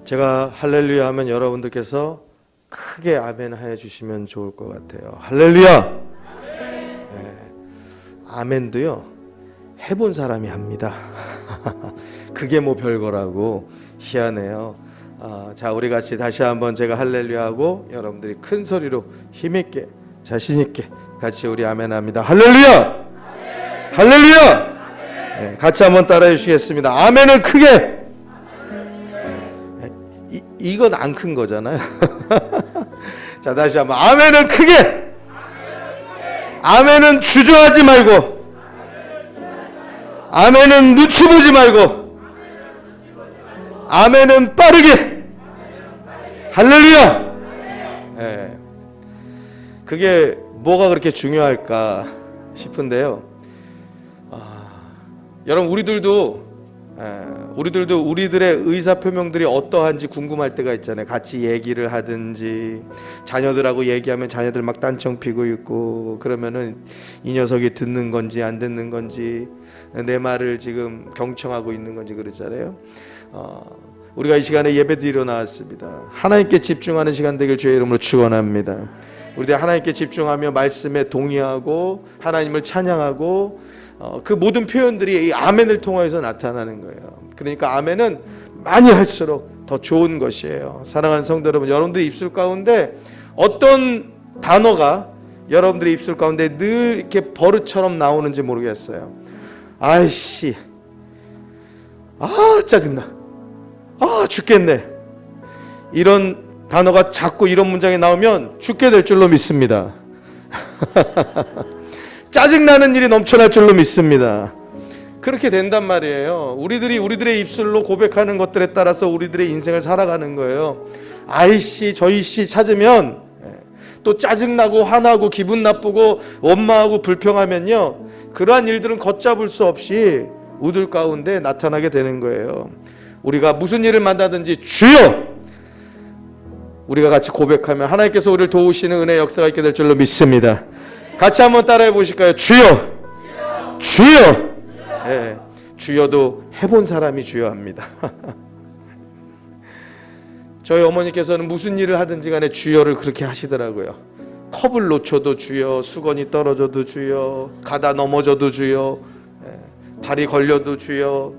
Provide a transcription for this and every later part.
제가 할렐루야 하면 여러분들께서 크게 아멘 해 주시면 좋을 것 같아요. 할렐루야! 네. 아멘도요, 해본 사람이 합니다. 그게 뭐 별거라고. 희한해요. 자, 우리 같이 다시 한번 제가 할렐루야 하고 여러분들이 큰 소리로 힘있게 자신있게 같이 우리 아멘 합니다. 할렐루야! 할렐루야! 네, 같이 한번 따라해 주시겠습니다. 아멘은 크게. 이건 안 큰 거잖아요. 자, 다시 한번 아멘은 크게. 아멘은 주저하지 말고, 아멘은 눈치 보지 말고, 아멘은 빠르게. 할렐루야. 네. 그게 뭐가 그렇게 중요할까 싶은데요. 여러분, 우리들도 우리들의 의사표명들이 어떠한지 궁금할 때가 있잖아요. 같이 얘기를 하든지, 자녀들하고 얘기하면 자녀들 막 딴청 피고 있고, 그러면은 이 녀석이 듣는 건지 안 듣는 건지, 내 말을 지금 경청하고 있는 건지 그러잖아요. 우리가 이 시간에 예배드리러 나왔습니다. 하나님께 집중하는 시간 되길 주의 이름으로 축원합니다. 우리들 하나님께 집중하며 말씀에 동의하고 하나님을 찬양하고, 그 모든 표현들이 이 아멘을 통해서 나타나는 거예요. 그러니까 아멘은 많이 할수록 더 좋은 것이에요. 사랑하는 성도 여러분, 여러분들의 입술 가운데 어떤 단어가 여러분들의 입술 가운데 늘 이렇게 버릇처럼 나오는지 모르겠어요. 아이씨, 짜증나, 죽겠네, 이런 단어가 자꾸 이런 문장이 나오면 죽게 될 줄로 믿습니다. 짜증나는 일이 넘쳐날 줄로 믿습니다. 그렇게 된단 말이에요. 우리들의 입술로 고백하는 것들에 따라서 우리들의 인생을 살아가는 거예요. 아이씨, 저이씨 찾으면 또 짜증나고 화나고 기분 나쁘고 원망하고 불평하면요, 그러한 일들은 걷잡을 수 없이 우들 가운데 나타나게 되는 거예요. 우리가 무슨 일을 만나든지 주여, 우리가 같이 고백하면 하나님께서 우리를 도우시는 은혜의 역사가 있게 될 줄로 믿습니다. 같이 한번 따라해 보실까요? 주여, 주여. 네, 주여도 해본 사람이 주여합니다. 저희 어머니께서는 무슨 일을 하든지 간에 주여를 그렇게 하시더라고요. 컵을 놓쳐도 주여, 수건이 떨어져도 주여, 가다 넘어져도 주여, 발이 걸려도 주여,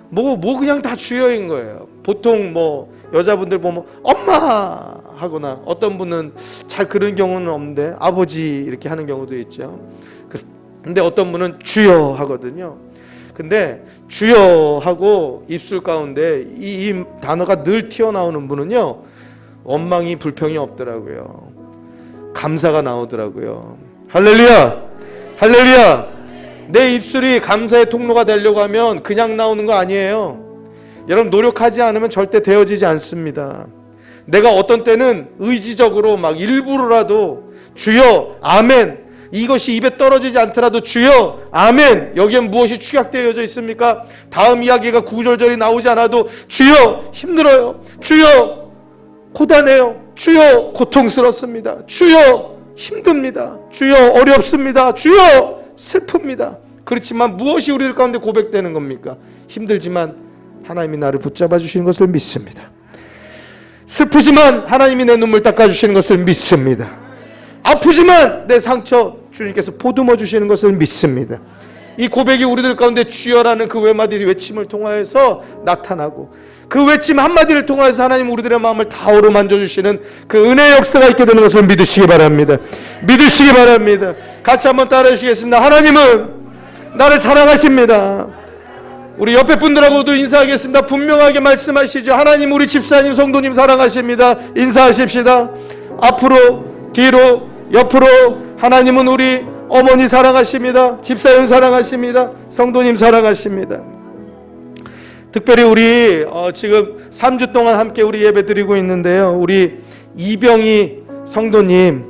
뭐 그냥 다 주여인 거예요. 보통 뭐 여자분들 보면 엄마 하거나, 어떤 분은 잘 그런 경우는 없는데 아버지 이렇게 하는 경우도 있죠. 근데 어떤 분은 주여 하거든요. 근데 주여 하고 입술 가운데 이 단어가 늘 튀어나오는 분은요, 원망이 불평이 없더라고요. 감사가 나오더라고요. 할렐루야, 할렐루야. 내 입술이 감사의 통로가 되려고 하면 그냥 나오는 거 아니에요. 여러분, 노력하지 않으면 절대 되어지지 않습니다. 내가 어떤 때는 의지적으로 막 일부러라도 주여, 아멘, 이것이 입에 떨어지지 않더라도 주여, 아멘, 여기엔 무엇이 축약되어져 있습니까? 다음 이야기가 구절절이 나오지 않아도 주여, 힘들어요, 주여, 고단해요, 주여, 고통스럽습니다, 주여, 힘듭니다, 주여, 어렵습니다, 주여, 슬픕니다. 그렇지만 무엇이 우리들 가운데 고백되는 겁니까? 힘들지만 하나님이 나를 붙잡아 주시는 것을 믿습니다. 슬프지만 하나님이 내 눈물 닦아 주시는 것을 믿습니다. 아프지만 내 상처 주님께서 보듬어 주시는 것을 믿습니다. 이 고백이 우리들 가운데 주여라는 그 외침을 통하여서 나타나고, 그 외침 한마디를 통하여서 하나님 우리들의 마음을 다 어루만져 주시는 그 은혜의 역사가 있게 되는 것을 믿으시기 바랍니다. 믿으시기 바랍니다. 같이 한번 따라해 주시겠습니다. 하나님은 나를 사랑하십니다. 우리 옆에 분들하고도 인사하겠습니다. 분명하게 말씀하시죠. 하나님 우리 집사님 성도님 사랑하십니다. 인사하십시다. 앞으로 뒤로 옆으로 하나님은 우리 어머니 사랑하십니다. 집사님 사랑하십니다. 성도님 사랑하십니다. 특별히 우리 지금 3주 동안 함께 우리 예배 드리고 있는데요, 우리 이병희 성도님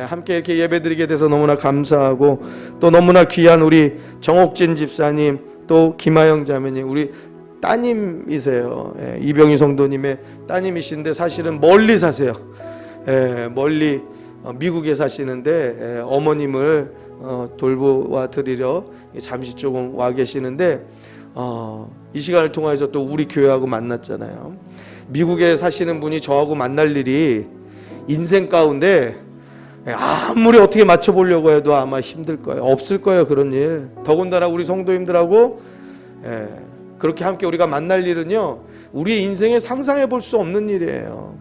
함께 이렇게 예배 드리게 돼서 너무나 감사하고, 또 너무나 귀한 우리 정옥진 집사님, 또 김하영 자매님, 우리 따님이세요. 이병희 성도님의 따님이신데 사실은 멀리 사세요. 멀리 미국에 사시는데 어머님을 돌보아 드리려 잠시 조금 와 계시는데 이 시간을 통해서 또 우리 교회하고 만났잖아요. 미국에 사시는 분이 저하고 만날 일이 인생 가운데 아무리 어떻게 맞춰보려고 해도 아마 힘들 거예요. 없을 거예요, 그런 일. 더군다나 우리 성도님들하고 그렇게 함께 우리가 만날 일은요, 우리의 인생에 상상해 볼 수 없는 일이에요.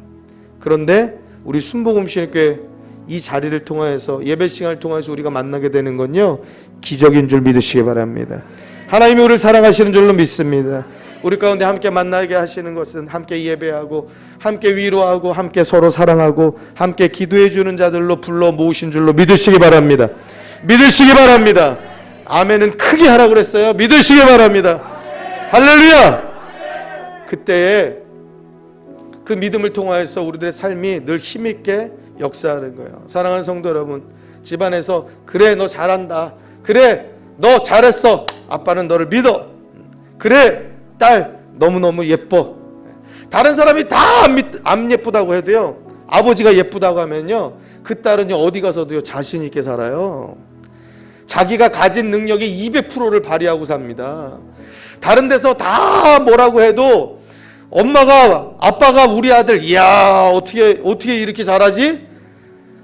그런데 우리 순복음신학교회 이 자리를 통해서, 예배 시간을 통해서 우리가 만나게 되는 건요, 기적인 줄 믿으시기 바랍니다. 하나님이 우리를 사랑하시는 줄로 믿습니다. 우리 가운데 함께 만나게 하시는 것은 함께 예배하고, 함께 위로하고, 함께 서로 사랑하고, 함께 기도해 주는 자들로 불러 모으신 줄로 믿으시기 바랍니다. 믿으시기 바랍니다. 아멘은 크게 하라고 그랬어요. 믿으시기 바랍니다. 할렐루야. 그때에 그 믿음을 통하여서 우리들의 삶이 늘 힘있게 역사하는 거예요. 사랑하는 성도 여러분, 집안에서 그래 너 잘한다, 그래 너 잘했어, 아빠는 너를 믿어, 그래 딸 너무너무 예뻐. 다른 사람이 다 안 예쁘다고 해도요, 아버지가 예쁘다고 하면요, 그 딸은요 어디 가서도요 자신 있게 살아요. 자기가 가진 능력의 200%를 발휘하고 삽니다. 다른 데서 다 뭐라고 해도 아빠가 우리 아들 이야 어떻게 이렇게 잘하지?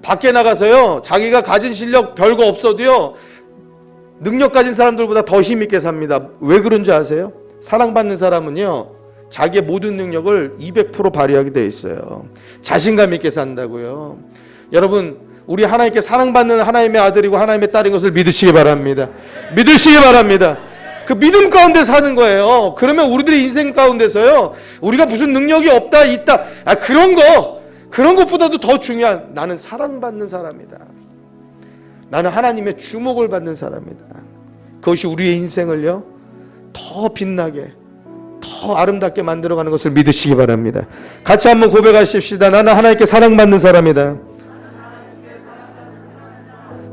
밖에 나가서요 자기가 가진 실력 별거 없어도요 능력 가진 사람들보다 더 힘있게 삽니다. 왜 그런지 아세요? 사랑받는 사람은요 자기의 모든 능력을 200% 발휘하게 돼 있어요. 자신감 있게 산다고요. 여러분, 우리 하나님께 사랑받는 하나님의 아들이고 하나님의 딸인 것을 믿으시기 바랍니다. 믿으시기 바랍니다. 그 믿음 가운데 사는 거예요. 그러면 우리들의 인생 가운데서요 우리가 무슨 능력이 없다 있다 그런 것보다도 더 중요한, 나는 사랑받는 사람이다, 나는 하나님의 주목을 받는 사람이다. 그것이 우리의 인생을요 더 빛나게, 더 아름답게 만들어가는 것을 믿으시기 바랍니다. 같이 한번 고백하십시다. 나는 하나님께 사랑받는 사람이다.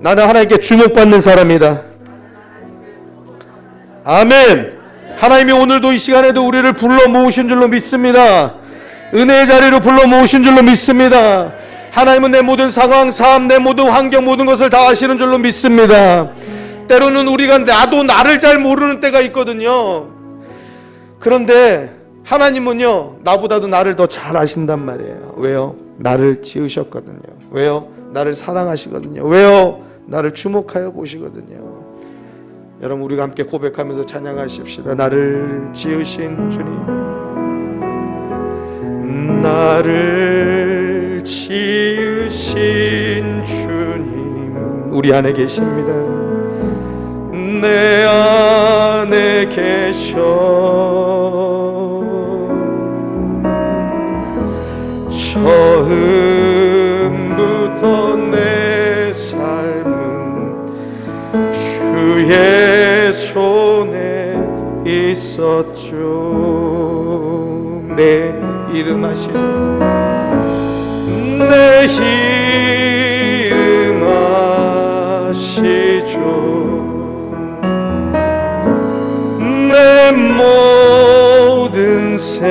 나는 하나님께 주목받는 사람이다. 아멘. 하나님이 오늘도 이 시간에도 우리를 불러 모으신 줄로 믿습니다. 은혜의 자리로 불러 모으신 줄로 믿습니다. 하나님은 내 모든 상황, 삶, 내 모든 환경, 모든 것을 다 아시는 줄로 믿습니다. 때로는 우리가 나도 나를 잘 모르는 때가 있거든요. 그런데 하나님은요 나보다도 나를 더 잘 아신단 말이에요. 왜요? 나를 지으셨거든요. 왜요? 나를 사랑하시거든요. 왜요? 나를 주목하여 보시거든요. 여러분, 우리가 함께 고백하면서 찬양하십시다. 나를 지으신 주님, 나를 지으신 주님 우리 안에 계십니다. 내 안에 계셔 처음부터 내 삶은 주의 손에 있었죠. 내 이름 아시죠? 내 이름 아시죠? 내 모든 생각도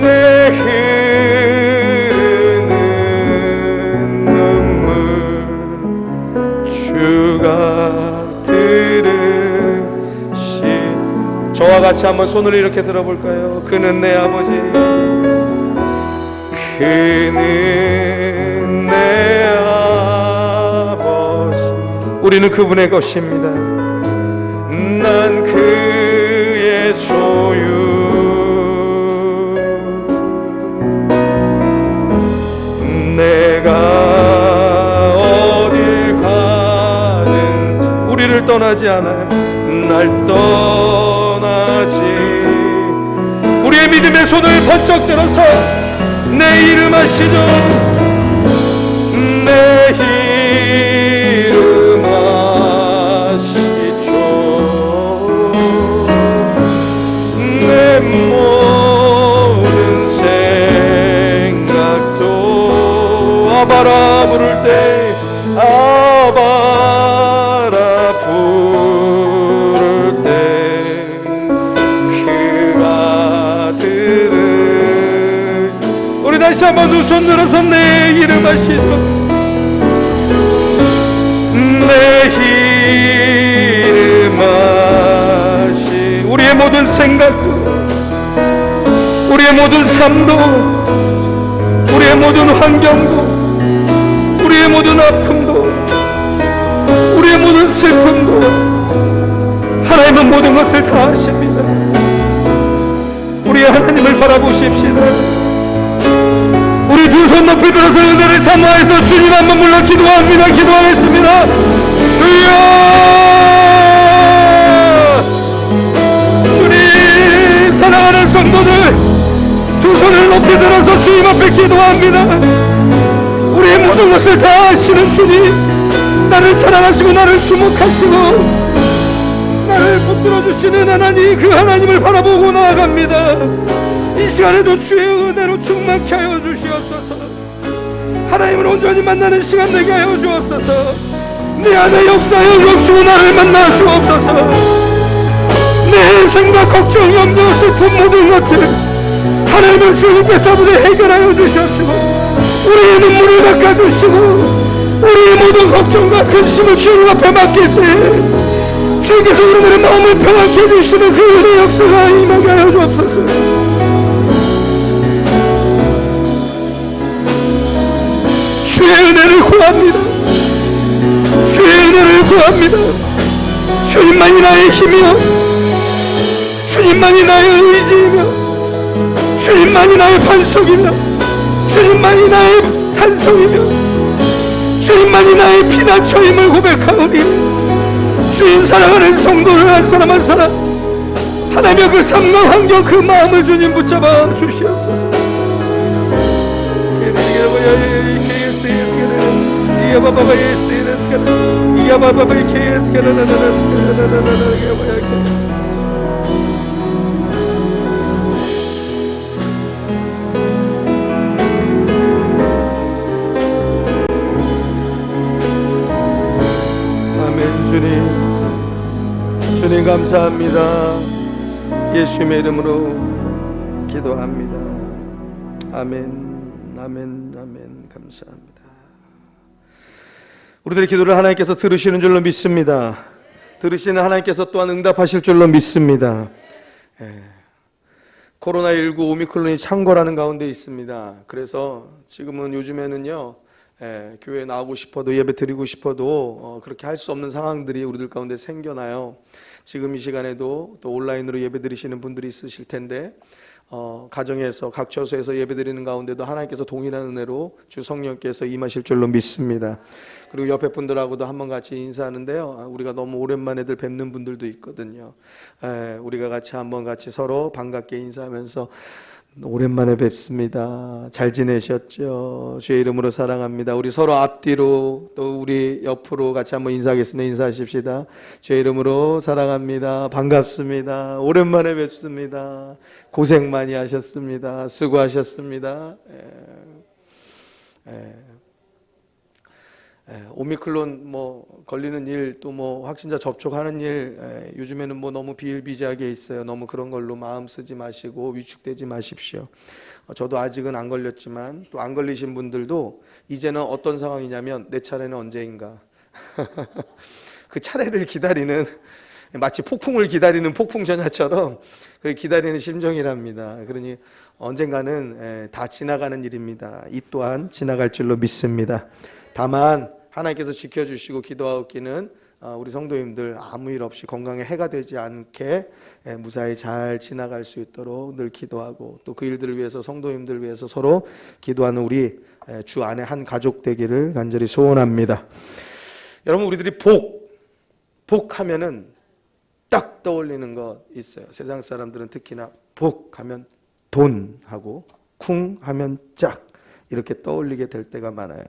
내 흐르는 눈물 주가 들으시. 저와 같이 한번 손을 이렇게 들어볼까요? 그는 내 아버지, 그는 내 아버지, 우리는 그분의 것입니다. 난 그의 소유, 내가 어딜 가든 우리를 떠나지 않아요. 날 떠나지. 우리의 믿음의 손을 번쩍 들어서 내 이름 아시죠? 내 이름 아시죠? 내 모든 생각도 아바라 부를 때 아바라 부를 때 그가 들을. 우리 다시 한번 두 손 들어서 내 이름 아시죠? 내 이름 모든 생각도, 우리의 모든 삶도, 우리의 모든 환경도, 우리의 모든 아픔도, 우리의 모든 슬픔도 하나님은 모든 것을 다 아십니다. 우리 하나님을 바라보십시다. 우리 두 손 높이 들어서 은혜를 사모해서 주님 한번 불러 기도합니다. 기도하겠습니다. 주여, 주님, 사랑하는 성도들, 두 손을 높이 들어서 주님 앞에 기도합니다. 우리의 모든 것을 다 아시는 주님, 나를 사랑하시고 나를 주목하시고 나를 붙들어 주시는 하나님, 그 하나님을 바라보고 나아갑니다. 이 시간에도 주의 은혜로 충만케 하여 주시옵소서. 하나님을 온전히 만나는 시간 되게 하여 주옵소서. 내 안에 역사하여 주시고 나를 만나 주옵소서. 내 생각, 걱정, 염려, 슬픔 모든 것들 하나님은 주님께서부터 해결하여 주시옵시고 우리의 눈물을 닦아주시고 우리의 모든 걱정과 근심을 주님 앞에 맡길 때 주님께서 우리들의 마음을 평안케 해주시는 그 은혜의 역사가 임하게 하여 주옵소서. 주의 은혜를 구합니다. 주의 은혜를 구합니다. 주님만이 나의 힘이요, 주님만이 나의 의지이며, 주님만이 나의 반석이며, 주님만이 나의 산성이며, 주님만이 나의 피난처임을 고백하오니 주님 사랑하는 성도를 한 사람 한 사람 하나님의 그 삶과 환경, 그 마음을 주님 붙잡아 주시옵소서. 주님 감사합니다. 예수님의 이름으로 기도합니다. 아멘, 아멘, 아멘. 감사합니다. 우리들의 기도를 하나님께서 들으시는 줄로 믿습니다. 들으시는 하나님께서 또한 응답하실 줄로 믿습니다. 코로나19 오미크론이 창궐하는 가운데 있습니다. 그래서 지금은 요즘에는요, 교회에 나오고 싶어도 예배 드리고 싶어도 그렇게 할 수 없는 상황들이 우리들 가운데 생겨나요. 지금 이 시간에도 또 온라인으로 예배 드리시는 분들이 있으실 텐데 가정에서 각 처소에서 예배 드리는 가운데도 하나님께서 동일한 은혜로 주 성령께서 임하실 줄로 믿습니다. 그리고 옆에 분들하고도 한번 같이 인사하는데요, 우리가 너무 오랜만에들 뵙는 분들도 있거든요. 우리가 같이 한번 같이 서로 반갑게 인사하면서 오랜만에 뵙습니다. 잘 지내셨죠? 주의 이름으로 사랑합니다. 우리 서로 앞뒤로 또 우리 옆으로 같이 한번 인사하겠습니다. 인사하십시다. 주의 이름으로 사랑합니다. 반갑습니다. 오랜만에 뵙습니다. 고생 많이 하셨습니다. 수고하셨습니다. 오미크론 걸리는 일, 또 확진자 접촉하는 일, 요즘에는 너무 비일비재하게 있어요. 너무 그런 걸로 마음 쓰지 마시고 위축되지 마십시오. 저도 아직은 안 걸렸지만 또 안 걸리신 분들도 이제는 어떤 상황이냐면 내 차례는 언제인가 그 차례를 기다리는, 마치 폭풍을 기다리는 폭풍전야처럼 기다리는 심정이랍니다. 그러니 언젠가는 다 지나가는 일입니다. 이 또한 지나갈 줄로 믿습니다. 다만 하나님께서 지켜주시고 기도하옵기는 우리 성도님들 아무 일 없이 건강에 해가 되지 않게 무사히 잘 지나갈 수 있도록 늘 기도하고, 또 그 일들을 위해서 성도님들 위해서 서로 기도하는 우리 주 안에 한 가족 되기를 간절히 소원합니다. 여러분, 우리들이 복하면은 딱 떠올리는 것 있어요. 세상 사람들은 특히나 복하면 돈하고 쿵 하면 짝 이렇게 떠올리게 될 때가 많아요.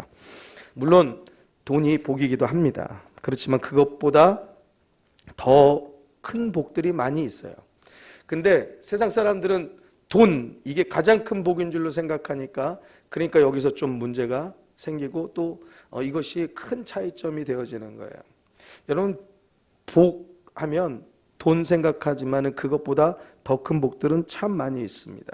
물론 돈이 복이기도 합니다. 그렇지만 그것보다 더 큰 복들이 많이 있어요. 근데 세상 사람들은 돈, 이게 가장 큰 복인 줄로 생각하니까, 그러니까 여기서 좀 문제가 생기고 또 이것이 큰 차이점이 되어지는 거예요. 여러분, 복하면 돈 생각하지만 그것보다 더 큰 복들은 참 많이 있습니다.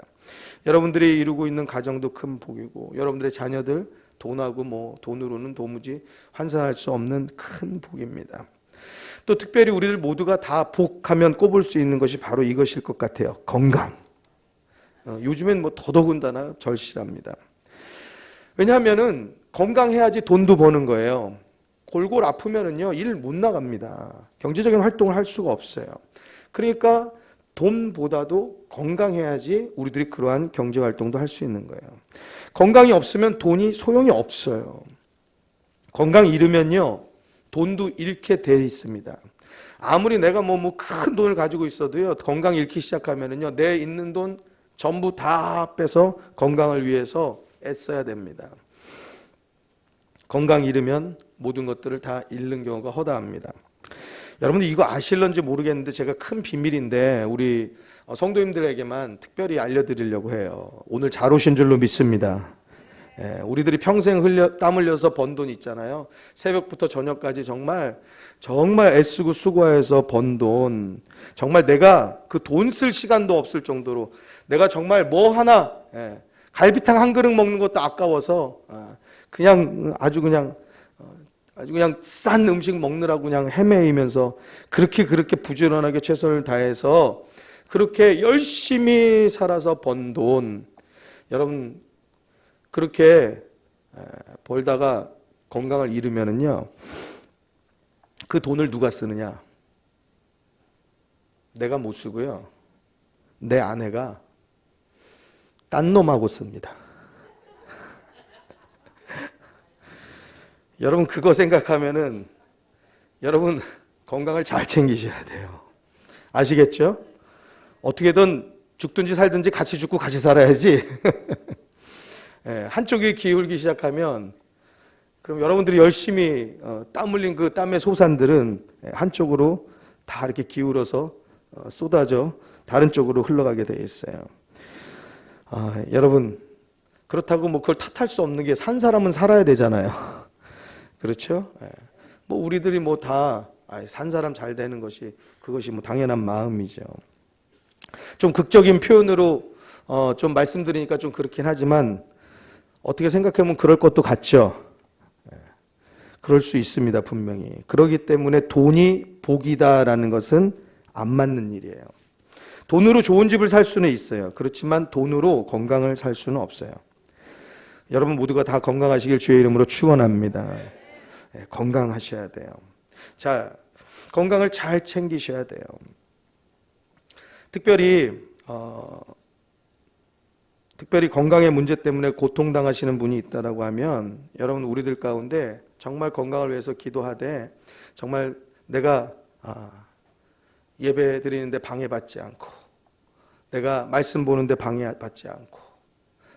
여러분들이 이루고 있는 가정도 큰 복이고, 여러분들의 자녀들 돈하고 돈으로는 도무지 환산할 수 없는 큰 복입니다. 또 특별히 우리들 모두가 다 복하면 꼽을 수 있는 것이 바로 이것일 것 같아요. 건강. 요즘엔 뭐 더더군다나 절실합니다. 왜냐하면은 건강해야지 돈도 버는 거예요. 골골 아프면은요, 일 못 나갑니다. 경제적인 활동을 할 수가 없어요. 그러니까 돈보다도 건강해야지 우리들이 그러한 경제 활동도 할 수 있는 거예요. 건강이 없으면 돈이 소용이 없어요. 건강이 잃으면요, 돈도 잃게 돼 있습니다. 아무리 내가 뭐 큰 돈을 가지고 있어도요, 건강 잃기 시작하면은요, 내 있는 돈 전부 다 빼서 건강을 위해서 애써야 됩니다. 건강 잃으면 모든 것들을 다 잃는 경우가 허다합니다. 여러분들 이거 아실런지 모르겠는데 제가 큰 비밀인데 우리 성도님들에게만 특별히 알려드리려고 해요. 오늘 잘 오신 줄로 믿습니다. 우리들이 평생 땀 흘려서 번 돈 있잖아요. 새벽부터 저녁까지 정말 애쓰고 수고해서 번 돈, 정말 내가 그 돈 쓸 시간도 없을 정도로 내가 정말 뭐 하나, 갈비탕 한 그릇 먹는 것도 아까워서 아주 그냥 싼 음식 먹느라고 그냥 헤매이면서 그렇게 부지런하게 최선을 다해서 그렇게 열심히 살아서 번 돈, 여러분 그렇게 벌다가 건강을 잃으면은요, 그 돈을 누가 쓰느냐? 내가 못 쓰고요, 내 아내가 딴 놈하고 씁니다. 여러분 그거 생각하면은 여러분 건강을 잘 챙기셔야 돼요. 아시겠죠? 어떻게든 죽든지 살든지 같이 죽고 같이 살아야지. 한쪽이 기울기 시작하면 그럼 여러분들이 열심히 땀 흘린 그 땀의 소산들은 한쪽으로 다 이렇게 기울어서 쏟아져 다른 쪽으로 흘러가게 돼 있어요. 여러분 그렇다고 뭐 그걸 탓할 수 없는 게 산 사람은 살아야 되잖아요. 그렇죠? 뭐 우리들이 뭐 다 산 사람 잘 되는 그것이 뭐 당연한 마음이죠. 좀 극적인 표현으로 좀 말씀드리니까 좀 그렇긴 하지만 어떻게 생각하면 그럴 것도 같죠. 그럴 수 있습니다, 분명히. 그렇기 때문에 돈이 복이다라는 것은 안 맞는 일이에요. 돈으로 좋은 집을 살 수는 있어요. 그렇지만 돈으로 건강을 살 수는 없어요. 여러분 모두가 다 건강하시길 주의 이름으로 축원합니다. 건강하셔야 돼요. 자, 건강을 잘 챙기셔야 돼요. 특별히 건강의 문제 때문에 고통당하시는 분이 있다라고 하면 여러분 우리들 가운데 정말 건강을 위해서 기도하되 정말 내가 예배 드리는데 방해받지 않고 내가 말씀 보는데 방해받지 않고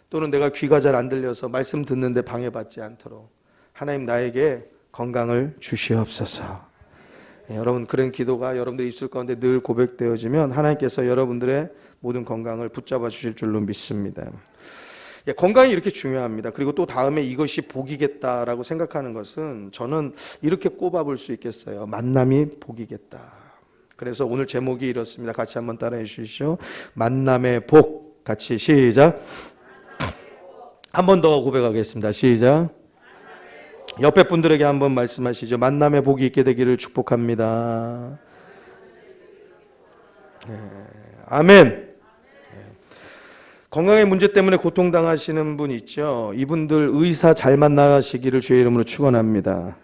또는 내가 귀가 잘 안 들려서 말씀 듣는데 방해받지 않도록 하나님 나에게 건강을 주시옵소서. 여러분 그런 기도가 여러분들의 입술 가운데 늘 고백되어지면 하나님께서 여러분들의 모든 건강을 붙잡아 주실 줄로 믿습니다. 건강이 이렇게 중요합니다. 그리고 또 다음에 이것이 복이겠다라고 생각하는 것은 저는 이렇게 꼽아볼 수 있겠어요. 만남이 복이겠다. 그래서 오늘 제목이 이렇습니다. 같이 한번 따라해 주시죠. 만남의 복. 같이 시작. 한 번 더 고백하겠습니다. 시작. 옆에 분들에게 한번 말씀하시죠. 만남의 복이 있게 되기를 축복합니다. 아멘. 건강의 문제 때문에 고통당하시는 분 있죠. 이분들 의사 잘 만나시기를 주의 이름으로 축원합니다.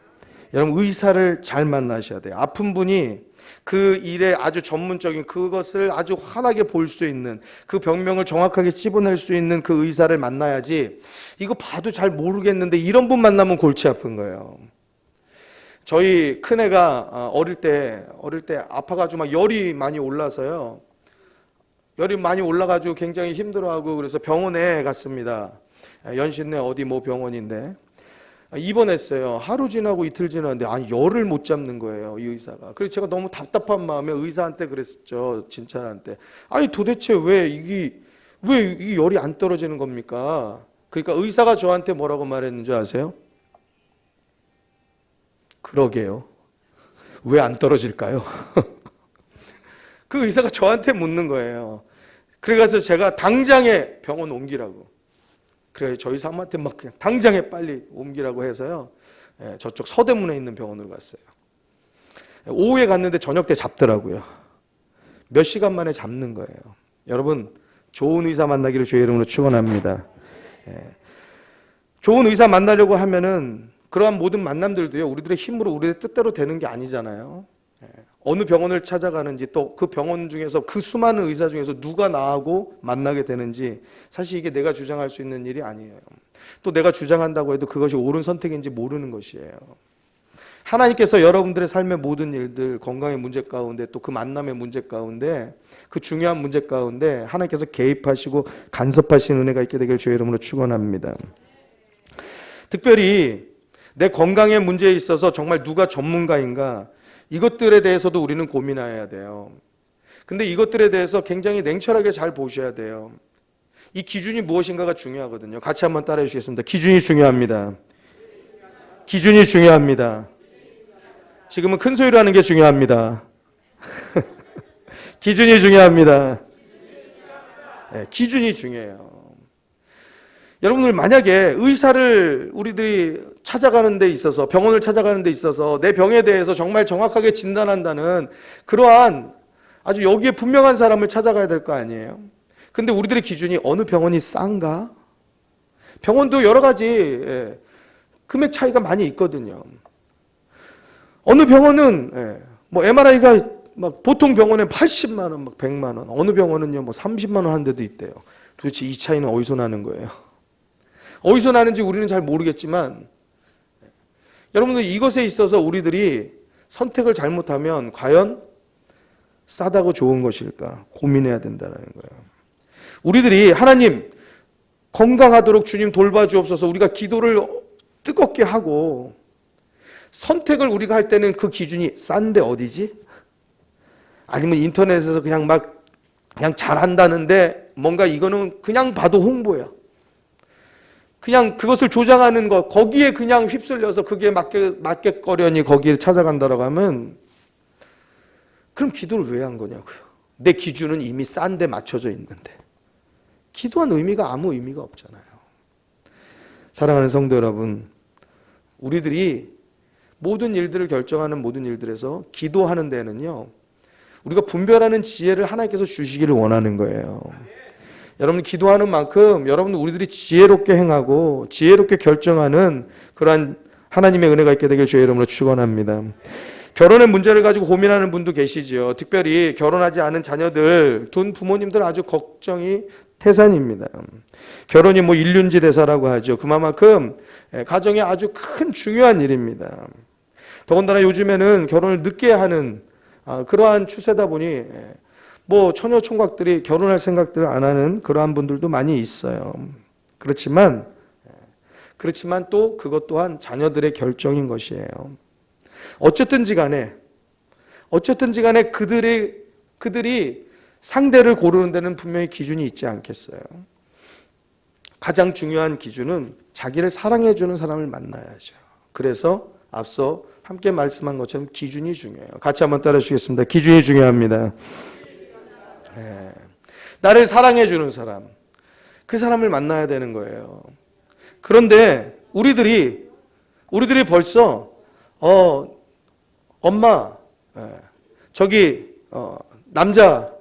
여러분 의사를 잘 만나셔야 돼요. 아픈 분이 그 일에 아주 전문적인 그것을 아주 환하게 볼 수 있는 그 병명을 정확하게 찝어낼 수 있는 그 의사를 만나야지 이거 봐도 잘 모르겠는데 이런 분 만나면 골치 아픈 거예요. 저희 큰애가 어릴 때 아파가지고 막 열이 많이 올라서요. 열이 많이 올라가지고 굉장히 힘들어하고 그래서 병원에 갔습니다. 연신내 어디 뭐 병원인데 입원했어요. 하루 지나고 이틀 지났는데 열을 못 잡는 거예요, 이 의사가. 그래서 제가 너무 답답한 마음에 의사한테 그랬었죠, 진찰한테. 도대체 왜 이 열이 안 떨어지는 겁니까? 그러니까 의사가 저한테 뭐라고 말했는지 아세요? 그러게요. 왜 안 떨어질까요? 그 의사가 저한테 묻는 거예요. 그래서 제가 당장에 병원 옮기라고. 그래 저희 사모한테 막 그냥 당장에 빨리 옮기라고 해서요. 저쪽 서대문에 있는 병원으로 갔어요. 오후에 갔는데 저녁 때 잡더라고요. 몇 시간 만에 잡는 거예요. 여러분, 좋은 의사 만나기를 주의 이름으로 축원합니다. 좋은 의사 만나려고 하면은 그러한 모든 만남들도요, 우리들의 힘으로 우리의 뜻대로 되는 게 아니잖아요. 어느 병원을 찾아가는지, 또 그 병원 중에서 그 수많은 의사 중에서 누가 나하고 만나게 되는지, 사실 이게 내가 주장할 수 있는 일이 아니에요. 또 내가 주장한다고 해도 그것이 옳은 선택인지 모르는 것이에요. 하나님께서 여러분들의 삶의 모든 일들, 건강의 문제 가운데, 또 그 만남의 문제 가운데, 그 중요한 문제 가운데 하나님께서 개입하시고 간섭하시는 은혜가 있게 되길 주의 이름으로 축원합니다. 특별히 내 건강의 문제에 있어서 정말 누가 전문가인가, 이것들에 대해서도 우리는 고민해야 돼요. 근데 이것들에 대해서 굉장히 냉철하게 잘 보셔야 돼요. 이 기준이 무엇인가가 중요하거든요. 같이 한번 따라해 주시겠습니다. 기준이 중요합니다. 기준이 중요합니다. 지금은 큰 소리로 하는 게 중요합니다. 기준이 중요합니다. 네, 기준이 중요해요. 여러분들, 만약에 의사를 우리들이 찾아가는 데 있어서, 병원을 찾아가는 데 있어서 내 병에 대해서 정말 정확하게 진단한다는 그러한 아주 여기에 분명한 사람을 찾아가야 될 거 아니에요. 근데 우리들의 기준이 어느 병원이 싼가? 병원도 여러 가지 금액 차이가 많이 있거든요. 어느 병원은 뭐 MRI가 막 보통 병원에 80만 원, 막 100만 원, 어느 병원은요 뭐 30만 원 하는 데도 있대요. 도대체 이 차이는 어디서 나는 거예요? 어디서 나는지 우리는 잘 모르겠지만, 여러분들, 이것에 있어서 우리들이 선택을 잘못하면 과연 싸다고 좋은 것일까 고민해야 된다는 거예요. 우리들이 하나님 건강하도록 주님 돌봐주옵소서, 우리가 기도를 뜨겁게 하고 선택을 우리가 할 때는 그 기준이 싼데 어디지? 아니면 인터넷에서 그냥 잘한다는데 뭔가 이거는 그냥 봐도 홍보야. 그냥 그것을 조장하는 것, 거기에 그냥 휩쓸려서 그게 맞겠거려니 거기를 찾아간다라고 하면, 그럼 기도를 왜 한 거냐고요. 내 기준은 이미 싼 데 맞춰져 있는데 기도한 의미가 아무 의미가 없잖아요. 사랑하는 성도 여러분, 우리들이 모든 일들을 결정하는 모든 일들에서 기도하는 데는요, 우리가 분별하는 지혜를 하나님께서 주시기를 원하는 거예요. 여러분, 기도하는 만큼 여러분 우리들이 지혜롭게 행하고 지혜롭게 결정하는 그러한 하나님의 은혜가 있게 되길 주의 이름으로 축원합니다. 결혼의 문제를 가지고 고민하는 분도 계시죠. 특별히 결혼하지 않은 자녀들 둔 부모님들 아주 걱정이 태산입니다. 결혼이 뭐 일륜지 대사라고 하죠. 그만큼 가정에 아주 큰 중요한 일입니다. 더군다나 요즘에는 결혼을 늦게 하는 그러한 추세다 보니 뭐 처녀 총각들이 결혼할 생각들을 안 하는 그러한 분들도 많이 있어요. 그렇지만 또 그것 또한 자녀들의 결정인 것이에요. 어쨌든지 간에 그들이 상대를 고르는 데는 분명히 기준이 있지 않겠어요. 가장 중요한 기준은 자기를 사랑해주는 사람을 만나야죠. 그래서 앞서 함께 말씀한 것처럼 기준이 중요해요. 같이 한번 따라 주시겠습니다. 기준이 중요합니다. 나를 사랑해주는 사람, 그 사람을 만나야 되는 거예요. 그런데 우리들이 벌써 엄마, 저기 남자,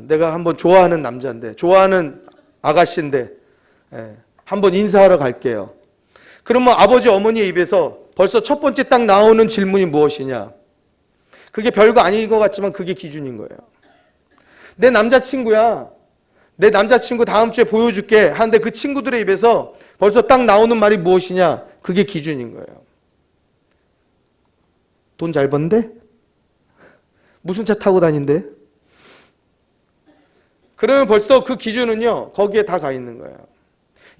내가 한번 좋아하는 남자인데, 좋아하는 아가씨인데 한번 인사하러 갈게요. 그러면 아버지 어머니의 입에서 벌써 첫 번째 딱 나오는 질문이 무엇이냐? 그게 별거 아닌 것 같지만 그게 기준인 거예요. 내 남자친구야, 내 남자친구 다음 주에 보여줄게 하는데 그 친구들의 입에서 벌써 딱 나오는 말이 무엇이냐? 그게 기준인 거예요. 돈 잘 번데? 무슨 차 타고 다닌대? 그러면 벌써 그 기준은요, 거기에 다 가 있는 거예요.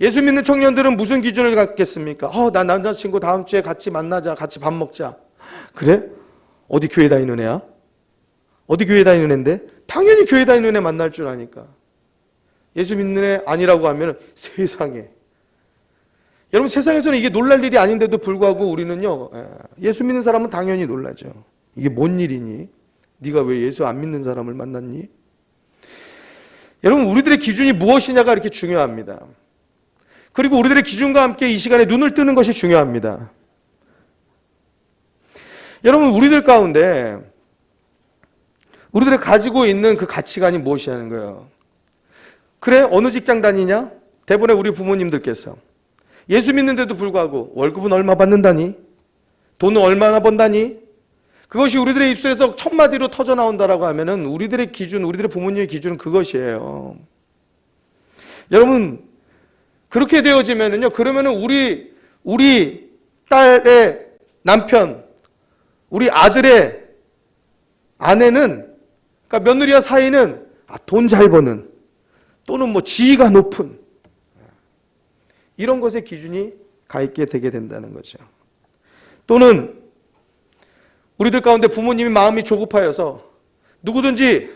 예수 믿는 청년들은 무슨 기준을 갖겠습니까? 나 남자친구 다음 주에 같이 만나자, 같이 밥 먹자. 그래? 어디 교회 다니는 애야? 어디 교회 다니는 애인데? 당연히 교회 다니는 애 만날 줄 아니까. 예수 믿는 애 아니라고 하면 세상에. 여러분, 세상에서는 이게 놀랄 일이 아닌데도 불구하고 우리는요, 예수 믿는 사람은 당연히 놀라죠. 이게 뭔 일이니? 네가 왜 예수 안 믿는 사람을 만났니? 여러분, 우리들의 기준이 무엇이냐가 이렇게 중요합니다. 그리고 우리들의 기준과 함께 이 시간에 눈을 뜨는 것이 중요합니다. 여러분, 우리들 가운데 우리들이 가지고 있는 그 가치관이 무엇이냐는 거예요. 그래? 어느 직장 다니냐? 대부분의 우리 부모님들께서 예수 믿는데도 불구하고 월급은 얼마 받는다니? 돈은 얼마나 번다니? 그것이 우리들의 입술에서 첫마디로 터져 나온다라고 하면은 우리들의 기준, 우리들의 부모님의 기준은 그것이에요. 여러분, 그렇게 되어지면은요, 그러면은 우리 딸의 남편, 우리 아들의 아내는, 그러니까 며느리와 사이는 돈 잘 버는, 또는 뭐 지위가 높은, 이런 것의 기준이 가 있게 되게 된다는 거죠. 또는 우리들 가운데 부모님이 마음이 조급하여서 누구든지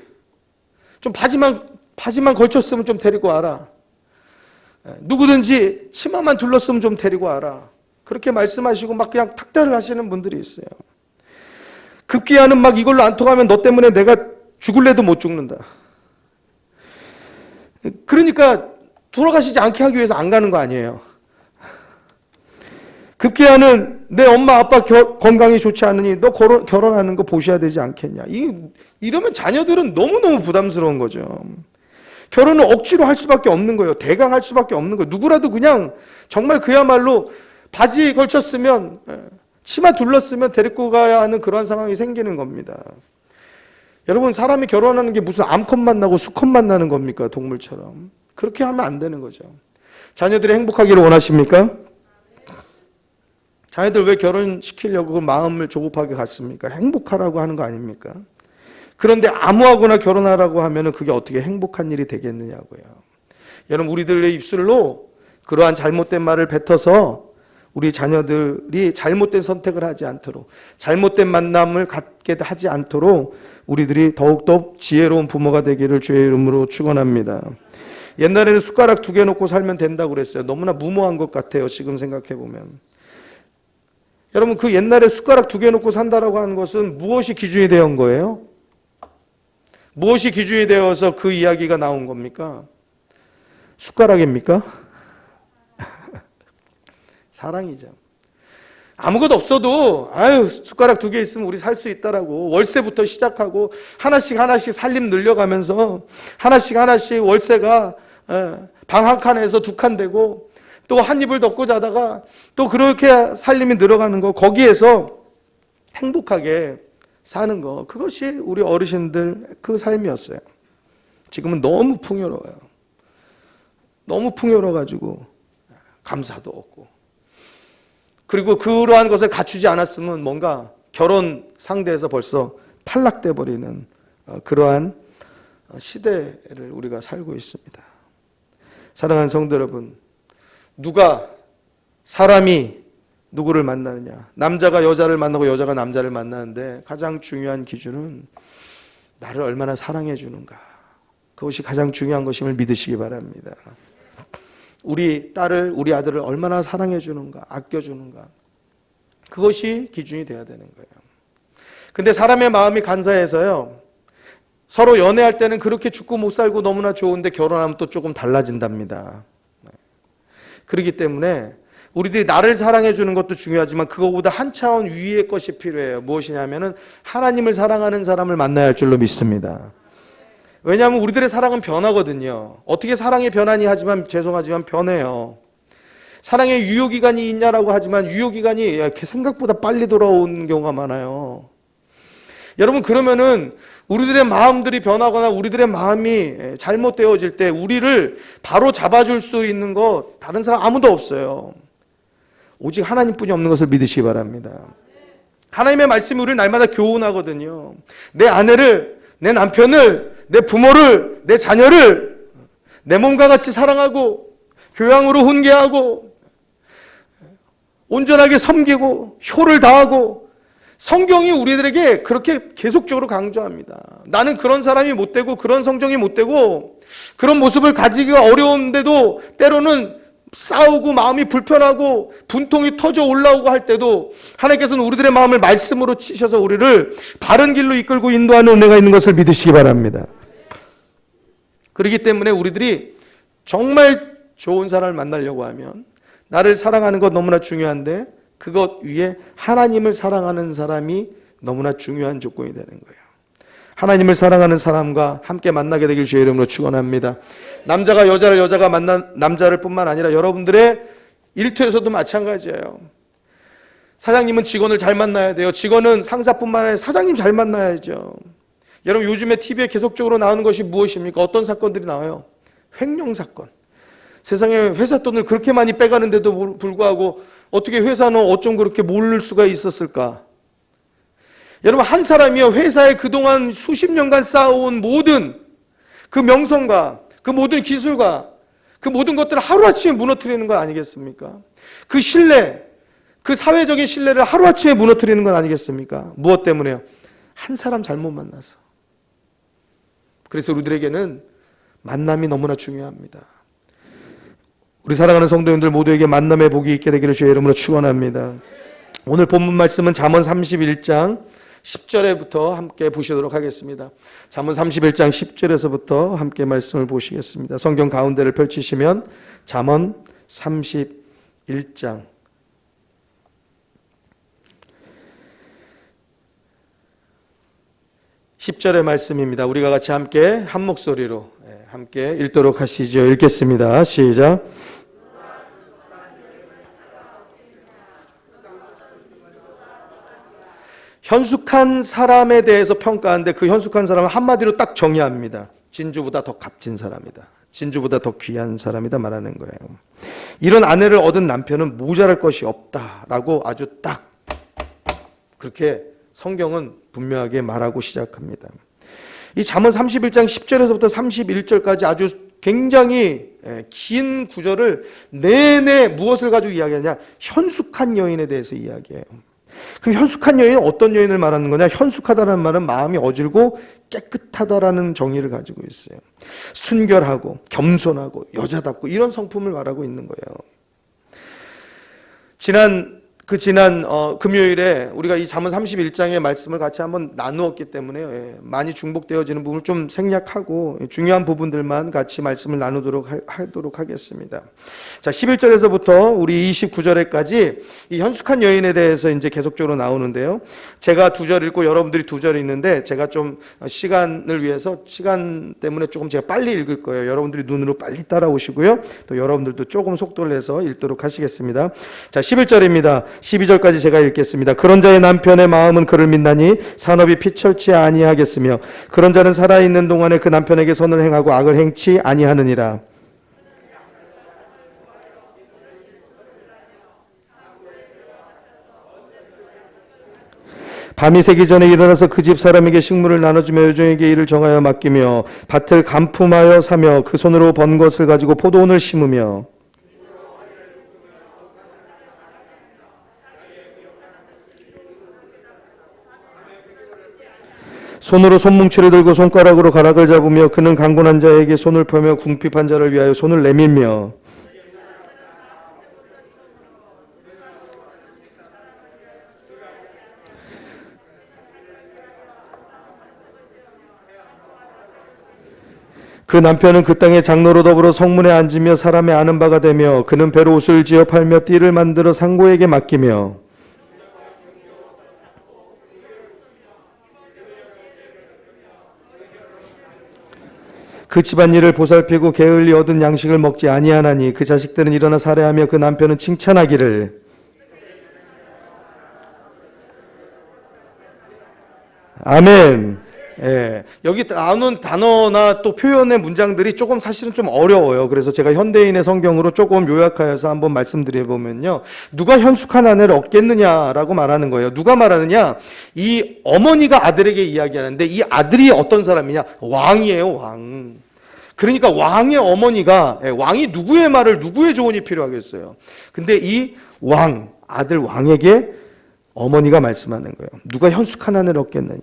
좀 바지만 걸쳤으면 좀 데리고 와라. 누구든지 치마만 둘렀으면 좀 데리고 와라. 그렇게 말씀하시고 막 그냥 탁달을 하시는 분들이 있어요. 급기야는 막 이걸로 안 통하면 너 때문에 내가 죽을래도 못 죽는다. 그러니까 돌아가시지 않게 하기 위해서 안 가는 거 아니에요. 급기야는 내 엄마 아빠 건강이 좋지 않으니 너 결혼하는 거 보셔야 되지 않겠냐. 이러면 자녀들은 너무너무 부담스러운 거죠. 결혼을 억지로 할 수밖에 없는 거예요. 대강할 수밖에 없는 거예요. 누구라도 그냥 정말 그야말로 바지 걸쳤으면, 치마 둘렀으면 데리고 가야 하는 그런 상황이 생기는 겁니다. 여러분, 사람이 결혼하는 게 무슨 암컷 만나고 수컷 만나는 겁니까? 동물처럼. 그렇게 하면 안 되는 거죠. 자녀들이 행복하기를 원하십니까? 자녀들 왜 결혼시키려고 마음을 조급하게 갖습니까? 행복하라고 하는 거 아닙니까? 그런데 아무하고나 결혼하라고 하면 그게 어떻게 행복한 일이 되겠느냐고요. 여러분, 우리들의 입술로 그러한 잘못된 말을 뱉어서 우리 자녀들이 잘못된 선택을 하지 않도록, 잘못된 만남을 갖게 하지 않도록 우리들이 더욱더 지혜로운 부모가 되기를 주의 이름으로 축원합니다. 옛날에는 숟가락 2개 놓고 살면 된다고 그랬어요. 너무나 무모한 것 같아요. 지금 생각해 보면. 여러분, 그 옛날에 숟가락 2개 놓고 산다라고 하는 것은 무엇이 기준이 되는 거예요? 무엇이 기준이 되어서 그 이야기가 나온 겁니까? 숟가락입니까? 사랑이죠. 아무것도 없어도 숟가락 2개 있으면 우리 살 수 있다라고 월세부터 시작하고 하나씩 살림 늘려가면서 하나씩 월세가 방 한 칸에서 2칸 되고 또 한 입을 덮고 자다가 또 그렇게 살림이 늘어가는 거, 거기에서 행복하게 사는 거, 그것이 우리 어르신들 그 삶이었어요. 지금은 너무 풍요로워요. 너무 풍요로워가지고 감사도 없고, 그리고 그러한 것을 갖추지 않았으면 뭔가 결혼 상대에서 벌써 탈락돼 버리는 그러한 시대를 우리가 살고 있습니다. 사랑하는 성도 여러분, 사람이 누구를 만나느냐, 남자가 여자를 만나고 여자가 남자를 만나는데 가장 중요한 기준은 나를 얼마나 사랑해 주는가, 그것이 가장 중요한 것임을 믿으시기 바랍니다. 우리 딸을, 우리 아들을 얼마나 사랑해 주는가, 아껴 주는가, 그것이 기준이 돼야 되는 거예요. 근데 사람의 마음이 간사해서요, 서로 연애할 때는 그렇게 죽고 못 살고 너무나 좋은데 결혼하면 또 조금 달라진답니다. 그렇기 때문에 우리들이 나를 사랑해 주는 것도 중요하지만 그거보다 한 차원 위의 것이 필요해요. 무엇이냐면은 하나님을 사랑하는 사람을 만나야 할 줄로 믿습니다. 왜냐하면 우리들의 사랑은 변하거든요. 어떻게 사랑이 변하니 하지만 죄송하지만 변해요. 사랑의 유효기간이 있냐라고 하지만 유효기간이 생각보다 빨리 돌아오는 경우가 많아요. 여러분, 그러면은 우리들의 마음들이 변하거나 우리들의 마음이 잘못되어질 때 우리를 바로 잡아줄 수 있는 거 다른 사람 아무도 없어요. 오직 하나님뿐이 없는 것을 믿으시기 바랍니다. 하나님의 말씀이 우리를 날마다 교훈하거든요. 내 아내를, 내 남편을, 내 부모를, 내 자녀를 내 몸과 같이 사랑하고 교양으로 훈계하고 온전하게 섬기고 효를 다하고, 성경이 우리들에게 그렇게 계속적으로 강조합니다. 나는 그런 사람이 못 되고 그런 성정이 못 되고 그런 모습을 가지기가 어려운데도 때로는 싸우고 마음이 불편하고 분통이 터져 올라오고 할 때도 하나님께서는 우리들의 마음을 말씀으로 치셔서 우리를 바른 길로 이끌고 인도하는 은혜가 있는 것을 믿으시기 바랍니다. 그렇기 때문에 우리들이 정말 좋은 사람을 만나려고 하면 나를 사랑하는 것 너무나 중요한데 그것 위에 하나님을 사랑하는 사람이 너무나 중요한 조건이 되는 거예요. 하나님을 사랑하는 사람과 함께 만나게 되길 주의 이름으로 축원합니다. 남자가 여자를, 여자가 만난 남자를 뿐만 아니라 여러분들의 일터에서도 마찬가지예요. 사장님은 직원을 잘 만나야 돼요. 직원은 상사뿐만 아니라 사장님 잘 만나야죠. 여러분, 요즘에 TV에 계속적으로 나오는 것이 무엇입니까? 어떤 사건들이 나와요? 횡령 사건. 세상에 회사 돈을 그렇게 많이 빼가는데도 불구하고 어떻게 회사는 어쩜 그렇게 모를 수가 있었을까? 여러분, 한 사람이요, 회사에 그동안 수십 년간 쌓아온 모든 그 명성과 그 모든 기술과 그 모든 것들을 하루아침에 무너뜨리는 건 아니겠습니까? 그 신뢰, 그 사회적인 신뢰를 하루아침에 무너뜨리는 건 아니겠습니까? 무엇 때문에요? 한 사람 잘못 만나서. 그래서 우리들에게는 만남이 너무나 중요합니다. 우리 사랑하는 성도님들 모두에게 만남의 복이 있게 되기를 주의 이름으로 축원합니다. 오늘 본문 말씀은 잠언 31장 10절에부터 함께 보시도록 하겠습니다. 잠언 31장 10절에서부터 함께 말씀을 보시겠습니다. 성경 가운데를 펼치시면 잠언 31장 10절의 말씀입니다. 우리가 같이 함께 한 목소리로 함께 읽도록 하시죠. 읽겠습니다. 시작. 현숙한 사람에 대해서 평가하는데 그 현숙한 사람은 한마디로 딱 정의합니다. 진주보다 더 값진 사람이다. 진주보다 더 귀한 사람이다 말하는 거예요. 이런 아내를 얻은 남편은 모자랄 것이 없다라고 아주 딱 그렇게 성경은 분명하게 말하고 시작합니다. 이 잠언 31장 10절에서부터 31절까지 아주 굉장히 긴 구절을 내내 무엇을 가지고 이야기하냐? 현숙한 여인에 대해서 이야기해요. 그럼 현숙한 여인은 어떤 여인을 말하는 거냐? 현숙하다는 말은 마음이 어질고 깨끗하다라는 정의를 가지고 있어요. 순결하고 겸손하고 여자답고 이런 성품을 말하고 있는 거예요. 지난 금요일에 우리가 이 잠언 31장의 말씀을 같이 한번 나누었기 때문에 많이 중복되어지는 부분을 좀 생략하고 중요한 부분들만 같이 말씀을 나누도록 하도록 하겠습니다. 자, 11절에서부터 우리 29절에까지 이 현숙한 여인에 대해서 이제 계속적으로 나오는데요. 제가 두 절 읽고 여러분들이 두 절 읽는데 제가 좀 시간을 위해서 시간 때문에 조금 제가 빨리 읽을 거예요. 여러분들이 눈으로 빨리 따라오시고요. 또 여러분들도 조금 속도를 내서 읽도록 하시겠습니다. 자, 11절입니다. 12절까지 제가 읽겠습니다. 그런 자의 남편의 마음은 그를 믿나니 산업이 피철치 아니하겠으며 그런 자는 살아있는 동안에 그 남편에게 선을 행하고 악을 행치 아니하느니라. 밤이 새기 전에 일어나서 그 집 사람에게 식물을 나눠주며 여종에게 일을 정하여 맡기며 밭을 간품하여 사며 그 손으로 번 것을 가지고 포도원을 심으며 손으로 손뭉치를 들고 손가락으로 가락을 잡으며 그는 강군한 자에게 손을 펴며 궁핍한 자를 위하여 손을 내밀며 그 남편은 그 땅의 장로로 더불어 성문에 앉으며 사람의 아는 바가 되며 그는 배로 옷을 지어 팔며 띠를 만들어 상고에게 맡기며 그 집안일을 보살피고 게을리 얻은 양식을 먹지 아니하나니 그 자식들은 일어나 살해하며 그 남편은 칭찬하기를 아멘. 여기 나오는 단어나 또 표현의 문장들이 조금 사실은 좀 어려워요. 그래서 제가 현대인의 성경으로 조금 요약하여서 한번 말씀드려보면요. 누가 현숙한 아내를 얻겠느냐라고 말하는 거예요. 누가 말하느냐? 이 어머니가 아들에게 이야기하는데 이 아들이 어떤 사람이냐? 왕이에요, 왕. 그러니까 왕의 어머니가, 왕이 누구의 말을, 누구의 조언이 필요하겠어요. 근데 이 왕, 아들 왕에게 어머니가 말씀하는 거예요. 누가 현숙한 아내를 얻겠느냐?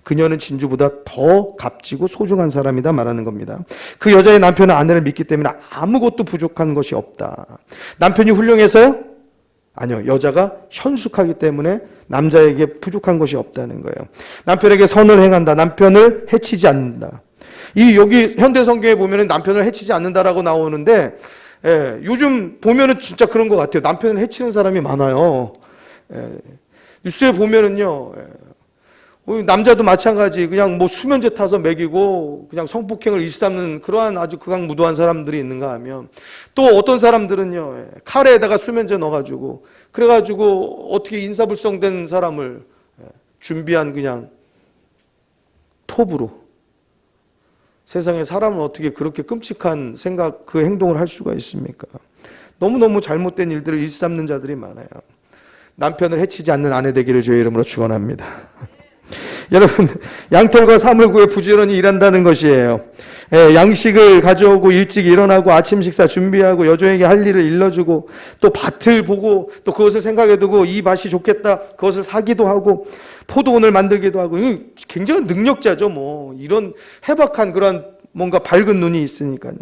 그녀는 진주보다 더 값지고 소중한 사람이다 말하는 겁니다. 그 여자의 남편은 아내를 믿기 때문에 아무것도 부족한 것이 없다. 남편이 훌륭해서요? 아니요. 여자가 현숙하기 때문에 남자에게 부족한 것이 없다는 거예요. 남편에게 선을 행한다. 남편을 해치지 않는다. 여기 현대 성경에 보면 남편을 해치지 않는다라고 나오는데 예, 요즘 보면은 진짜 그런 것 같아요. 남편을 해치는 사람이 많아요. 예, 뉴스에 보면은요, 남자도 마찬가지, 그냥 뭐 수면제 타서 먹이고 그냥 성폭행을 일삼는 그러한 아주 극악무도한 사람들이 있는가 하면, 또 어떤 사람들은요, 카레에다가 수면제 넣어가지고 그래가지고 어떻게 인사불성된 사람을 준비한 그냥 톱으로, 세상에 사람은 어떻게 그렇게 끔찍한 생각, 그 행동을 할 수가 있습니까? 너무너무 잘못된 일들을 일삼는 자들이 많아요. 남편을 해치지 않는 아내 되기를 주의 이름으로 축원합니다. 여러분, 양털과 사물구에 부지런히 일한다는 것이에요. 양식을 가져오고 일찍 일어나고 아침 식사 준비하고 여종에게 할 일을 일러주고 또 밭을 보고 또 그것을 생각해 두고 이 밭이 좋겠다 그것을 사기도 하고 포도원을 만들기도 하고, 굉장한 능력자죠. 뭐 이런 해박한 그런 뭔가 밝은 눈이 있으니까요.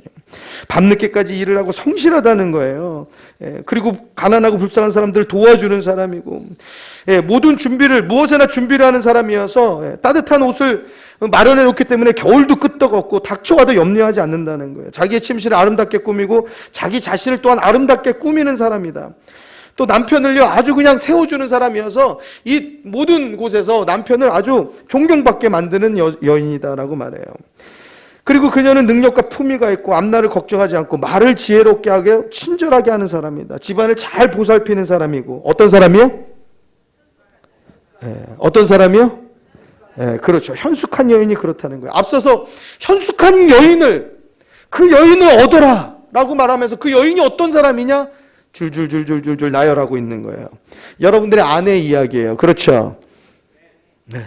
밤늦게까지 일을 하고 성실하다는 거예요. 그리고 가난하고 불쌍한 사람들을 도와주는 사람이고, 모든 준비를, 무엇이나 준비를 하는 사람이어서 따뜻한 옷을 마련해 놓기 때문에 겨울도 끄떡없고 닥쳐와도 염려하지 않는다는 거예요. 자기의 침실을 아름답게 꾸미고 자기 자신을 또한 아름답게 꾸미는 사람이다. 또 남편을요, 아주 그냥 세워주는 사람이어서 이 모든 곳에서 남편을 아주 존경받게 만드는 여인이다라고 말해요. 그리고 그녀는 능력과 품위가 있고 앞날을 걱정하지 않고 말을 지혜롭게 하게 친절하게 하는 사람이다. 집안을 잘 보살피는 사람이고. 어떤 사람이요? 어떤 사람이요? 그렇죠. 현숙한 여인이 그렇다는 거예요. 앞서서 현숙한 여인을, 그 여인을 얻어라 라고 말하면서 그 여인이 어떤 사람이냐? 줄줄줄줄줄줄 나열하고 있는 거예요. 여러분들의 아내의 이야기예요. 그렇죠? 네.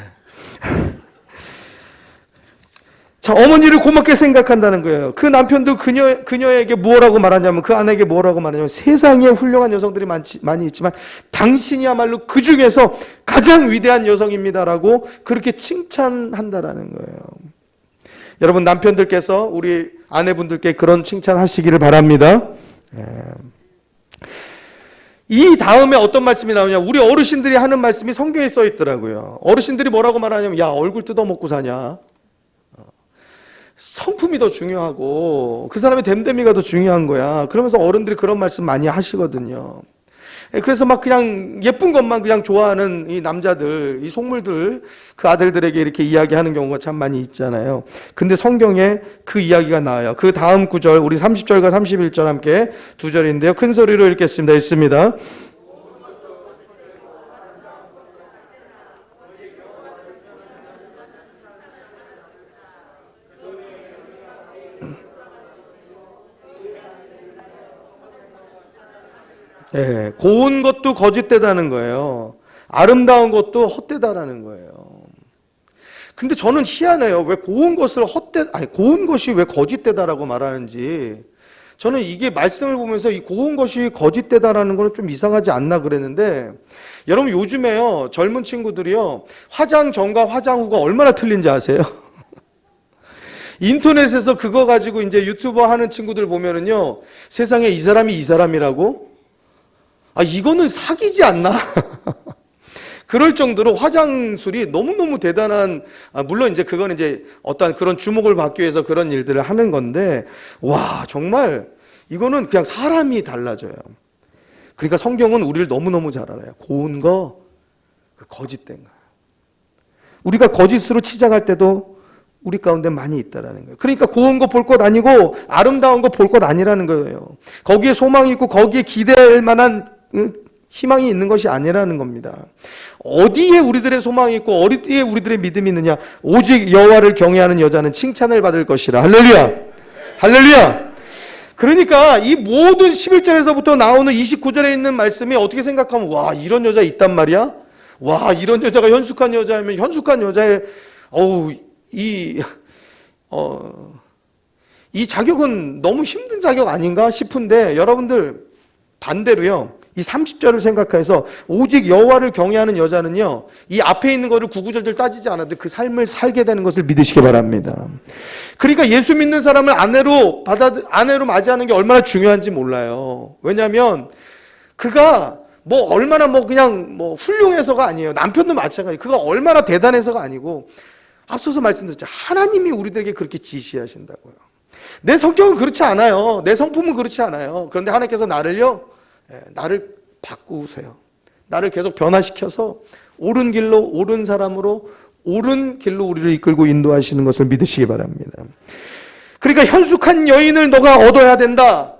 자, 어머니를 고맙게 생각한다는 거예요. 그 남편도 그녀에게 무엇라고 말하냐면, 그 아내에게 뭐라고 말하냐면, 세상에 훌륭한 여성들이 많이 있지만 당신이야말로 그 중에서 가장 위대한 여성입니다라고 그렇게 칭찬한다라는 거예요. 여러분, 남편들께서 우리 아내분들께 그런 칭찬하시기를 바랍니다. 이 다음에 어떤 말씀이 나오냐, 우리 어르신들이 하는 말씀이 성경에 써 있더라고요. 어르신들이 뭐라고 말하냐면, 야, 얼굴 뜯어먹고 사냐? 성품이 더 중요하고 그 사람의 됨됨이가 더 중요한 거야. 그러면서 어른들이 그런 말씀 많이 하시거든요. 그래서 막 그냥 예쁜 것만 그냥 좋아하는 이 남자들, 이 속물들, 그 아들들에게 이렇게 이야기하는 경우가 참 많이 있잖아요. 근데 성경에 그 이야기가 나와요. 그 다음 구절, 우리 30절과 31절 함께 두 절인데요. 큰 소리로 읽겠습니다. 읽습니다. 고운 것도 거짓되다는 거예요. 아름다운 것도 헛되다라는 거예요. 근데 저는 희한해요. 왜 고운 것이 왜 거짓되다라고 말하는지. 저는 이게 말씀을 보면서 이 고운 것이 거짓되다라는 거는 좀 이상하지 않나 그랬는데, 여러분 요즘에요, 젊은 친구들이요, 화장 전과 화장 후가 얼마나 틀린지 아세요? 인터넷에서 그거 가지고 이제 유튜버 하는 친구들 보면은요, 세상에 이 사람이 이 사람이라고? 이거는 사기지 않나? 그럴 정도로 화장술이 너무너무 대단한, 물론 이제 그건 이제 어떤 그런 주목을 받기 위해서 그런 일들을 하는 건데, 와, 정말 이거는 그냥 사람이 달라져요. 그러니까 성경은 우리를 너무너무 잘 알아요. 고운 거, 거짓된 거. 우리가 거짓으로 치장할 때도 우리 가운데 많이 있다라는 거예요. 그러니까 고운 거 볼 것 아니고 아름다운 거 볼 것 아니라는 거예요. 거기에 소망이 있고 거기에 기대할 만한 희망이 있는 것이 아니라는 겁니다. 어디에 우리들의 소망이 있고 어디에 우리들의 믿음이 있느냐? 오직 여호와를 경외하는 여자는 칭찬을 받을 것이라. 할렐루야! 할렐루야! 그러니까 이 모든 11절에서부터 나오는 29절에 있는 말씀이 어떻게 생각하면, 와, 이런 여자 있단 말이야? 와, 이런 여자가 현숙한 여자면 현숙한 여자의 이 자격은 너무 힘든 자격 아닌가 싶은데, 여러분들 반대로요, 이 30절을 생각해서 오직 여호와를 경외하는 여자는요, 이 앞에 있는 거를 구구절절 따지지 않아도 그 삶을 살게 되는 것을 믿으시기 바랍니다. 그러니까 예수 믿는 사람을 아내로 맞이하는 게 얼마나 중요한지 몰라요. 왜냐하면 그가 얼마나 그냥 훌륭해서가 아니에요. 남편도 마찬가지. 그가 얼마나 대단해서가 아니고, 앞서서 말씀드렸죠. 하나님이 우리들에게 그렇게 지시하신다고요. 내 성격은 그렇지 않아요. 내 성품은 그렇지 않아요. 그런데 하나님께서 나를 바꾸세요. 나를 계속 변화시켜서 옳은 길로, 옳은 사람으로, 옳은 길로 우리를 이끌고 인도하시는 것을 믿으시기 바랍니다. 그러니까 현숙한 여인을 너가 얻어야 된다.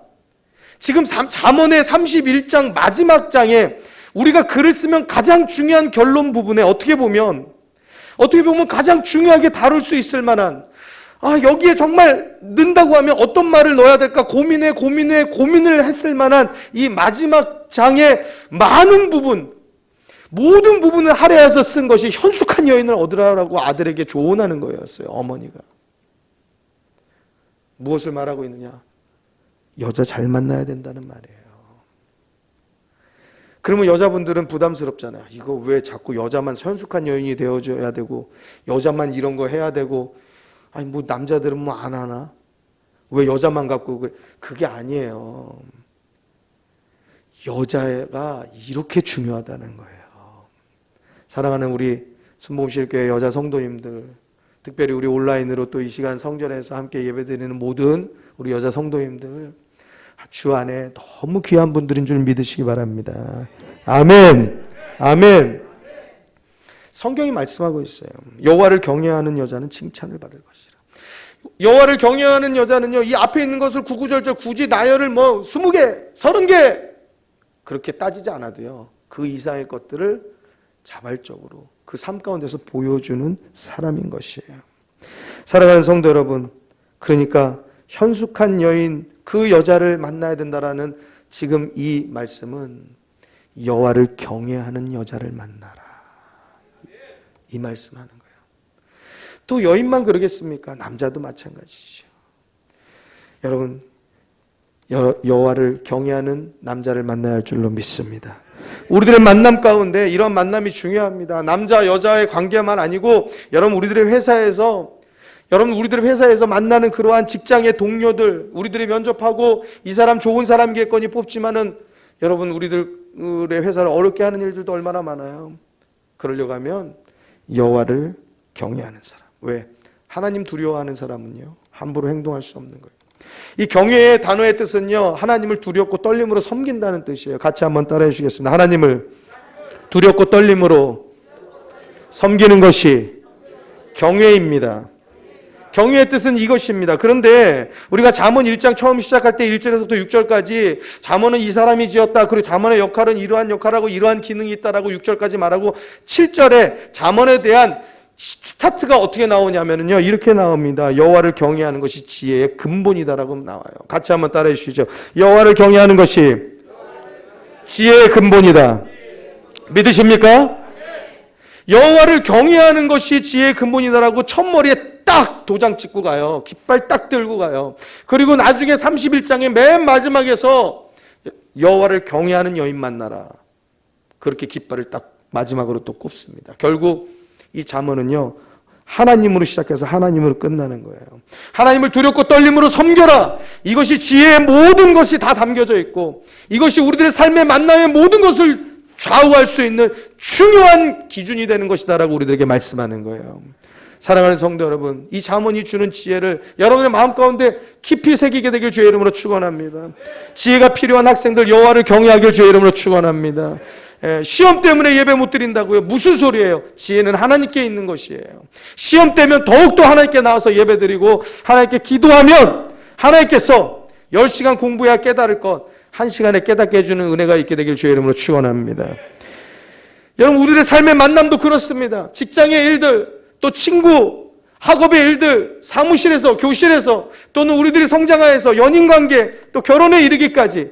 지금 잠언의 31장 마지막 장에 우리가 글을 쓰면 가장 중요한 결론 부분에 어떻게 보면 가장 중요하게 다룰 수 있을 만한, 여기에 정말 넣는다고 하면 어떤 말을 넣어야 될까 고민을 했을 만한 이 마지막 장의 많은 부분, 모든 부분을 할애해서 쓴 것이 현숙한 여인을 얻으라고 아들에게 조언하는 거였어요. 어머니가. 무엇을 말하고 있느냐? 여자 잘 만나야 된다는 말이에요. 그러면 여자분들은 부담스럽잖아요. 이거 왜 자꾸 여자만 현숙한 여인이 되어줘야 되고, 여자만 이런 거 해야 되고, 뭐 남자들은 뭐 안 하나? 왜 여자만 갖고 그래? 그게 아니에요. 여자가 이렇게 중요하다는 거예요. 사랑하는 우리 순복음실교회 여자 성도님들, 특별히 우리 온라인으로 또 이 시간 성전에서 함께 예배드리는 모든 우리 여자 성도님들, 주 안에 너무 귀한 분들인 줄 믿으시기 바랍니다. 아멘. 아멘. 성경이 말씀하고 있어요. 여호와를 경외하는 여자는 칭찬을 받을 것이라. 여호와를 경외하는 여자는요, 이 앞에 있는 것을 구구절절 굳이 나열을 20개, 30개 그렇게 따지지 않아도요, 그 이상의 것들을 자발적으로 그 삶 가운데서 보여주는 사람인 것이에요. 사랑하는 성도 여러분, 그러니까 현숙한 여인, 그 여자를 만나야 된다라는 지금 이 말씀은 여호와를 경외하는 여자를 만나라, 이 말씀하는 거예요. 또 여인만 그러겠습니까? 남자도 마찬가지죠. 여러분, 여호와를 경외하는 남자를 만나야 할 줄로 믿습니다. 우리들의 만남 가운데 이런 만남이 중요합니다. 남자 여자의 관계만 아니고, 여러분 우리들의 회사에서 만나는 그러한 직장의 동료들, 우리들이 면접하고 이 사람 좋은 사람이겠거니 뽑지만은 여러분 우리들의 회사를 어렵게 하는 일들도 얼마나 많아요. 그러려고 하면 여호와를 경외하는 사람. 왜? 하나님 두려워하는 사람은요, 함부로 행동할 수 없는 거예요. 이 경외의 단어의 뜻은요, 하나님을 두렵고 떨림으로 섬긴다는 뜻이에요. 같이 한번 따라해 주시겠습니다. 하나님을 두렵고 떨림으로 섬기는 것이 경외입니다. 경외의 뜻은 이것입니다. 그런데 우리가 잠언 1장 처음 시작할 때 1절에서부터 6절까지 잠언은 이 사람이 지었다, 그리고 잠언의 역할은 이러한 역할하고 이러한 기능이 있다라고 6절까지 말하고, 7절에 잠언에 대한 스타트가 어떻게 나오냐면요, 이렇게 나옵니다. 여호와를 경외하는 것이 지혜의 근본이다라고 나와요. 같이 한번 따라해 주시죠. 여호와를 경외하는 것이 지혜의 근본이다. 믿으십니까? 여호와를 경외하는 것이 지혜의 근본이다라고 첫머리에 딱 도장 찍고 가요. 깃발 딱 들고 가요. 그리고 나중에 31장의 맨 마지막에서 여호와를 경외하는 여인 만나라, 그렇게 깃발을 딱 마지막으로 또 꼽습니다. 결국 이 잠언은요, 하나님으로 시작해서 하나님으로 끝나는 거예요. 하나님을 두렵고 떨림으로 섬겨라, 이것이 지혜의 모든 것이 다 담겨져 있고, 이것이 우리들의 삶의 만남의 모든 것을 좌우할 수 있는 중요한 기준이 되는 것이다라고 우리들에게 말씀하는 거예요. 사랑하는 성도 여러분, 이 잠언이 주는 지혜를 여러분의 마음 가운데 깊이 새기게 되길 주의 이름으로 축원합니다. 지혜가 필요한 학생들, 여호와를 경외하길 주의 이름으로 축원합니다. 시험 때문에 예배 못 드린다고요? 무슨 소리예요? 지혜는 하나님께 있는 것이에요. 시험 때면 더욱더 하나님께 나와서 예배 드리고, 하나님께 기도하면 하나님께서 10시간 공부해야 깨달을 것 1시간에 깨닫게 해주는 은혜가 있게 되길 주의 이름으로 축원합니다. 여러분, 우리의 삶의 만남도 그렇습니다. 직장의 일들, 또 친구, 학업의 일들, 사무실에서, 교실에서, 또는 우리들이 성장하여서 연인관계, 또 결혼에 이르기까지,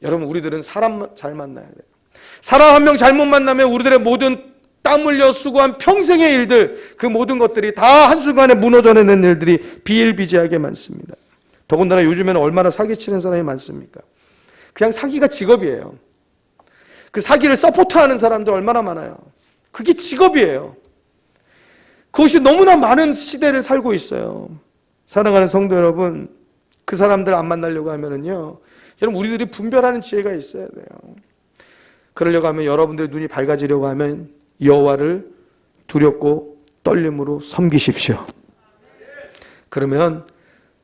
여러분 우리들은 사람 잘 만나야 돼요. 사람 한 명 잘못 만나면 우리들의 모든 땀 흘려 수고한 평생의 일들, 그 모든 것들이 다 한순간에 무너져내는 일들이 비일비재하게 많습니다. 더군다나 요즘에는 얼마나 사기치는 사람이 많습니까? 그냥 사기가 직업이에요. 그 사기를 서포트하는 사람들 얼마나 많아요. 그게 직업이에요. 그것이 너무나 많은 시대를 살고 있어요. 사랑하는 성도 여러분, 그 사람들 안 만나려고 하면은요, 여러분 우리들이 분별하는 지혜가 있어야 돼요. 그러려고 하면, 여러분들의 눈이 밝아지려고 하면 여호와를 두렵고 떨림으로 섬기십시오. 그러면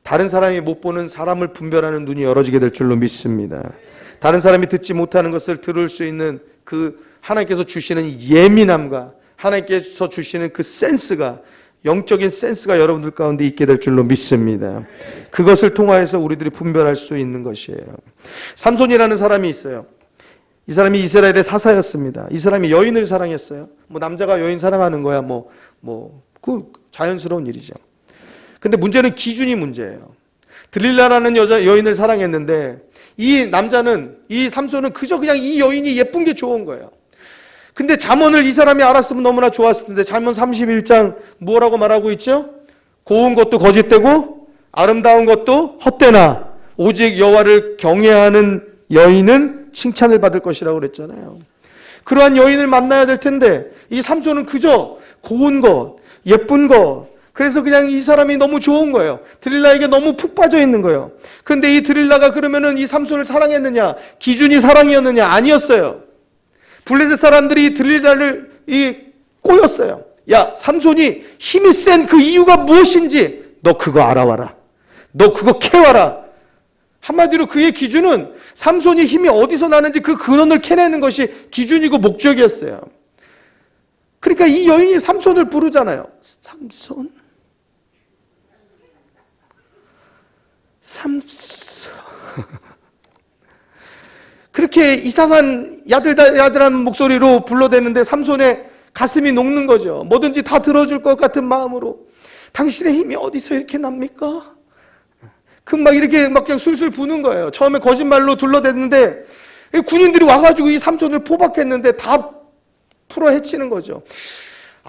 다른 사람이 못 보는 사람을 분별하는 눈이 열어지게 될 줄로 믿습니다. 다른 사람이 듣지 못하는 것을 들을 수 있는 그 하나님께서 주시는 예민함과 하나님께서 주시는 그 센스가, 영적인 센스가 여러분들 가운데 있게 될 줄로 믿습니다. 그것을 통하여서 우리들이 분별할 수 있는 것이에요. 삼손이라는 사람이 있어요. 이 사람이 이스라엘의 사사였습니다. 이 사람이 여인을 사랑했어요. 뭐 남자가 여인 사랑하는 거야 그 자연스러운 일이죠. 근데 문제는 기준이 문제예요. 들릴라라는 여인을 사랑했는데 이 남자는, 이 삼손은 그저 그냥 이 여인이 예쁜 게 좋은 거예요. 근데 잠언을 이 사람이 알았으면 너무나 좋았을 텐데, 잠언 31장 뭐라고 말하고 있죠? 고운 것도 거짓되고 아름다운 것도 헛되나 오직 여호와를 경외하는 여인은 칭찬을 받을 것이라고 그랬잖아요. 그러한 여인을 만나야 될 텐데 이 삼손은 그저 고운 것, 예쁜 것, 그래서 그냥 이 사람이 너무 좋은 거예요. 드릴라에게 너무 푹 빠져 있는 거예요. 근데 이 드릴라가 그러면은 이 삼손을 사랑했느냐? 기준이 사랑이었느냐? 아니었어요. 블레셋 사람들이 이 드릴라를 꼬였어요. 야, 삼손이 힘이 센 그 이유가 무엇인지 너 그거 알아와라. 너 그거 캐와라. 한마디로 그의 기준은 삼손이 힘이 어디서 나는지 그 근원을 캐내는 것이 기준이고 목적이었어요. 그러니까 이 여인이 삼손을 부르잖아요. 삼손. 그렇게 이상한 야들야들한 목소리로 불러대는데 삼손의 가슴이 녹는 거죠. 뭐든지 다 들어줄 것 같은 마음으로. 당신의 힘이 어디서 이렇게 납니까? 막 이렇게 막 그냥 술술 부는 거예요. 처음에 거짓말로 둘러댔는데 군인들이 와가지고 이 삼손을 포박했는데 다 풀어 헤치는 거죠.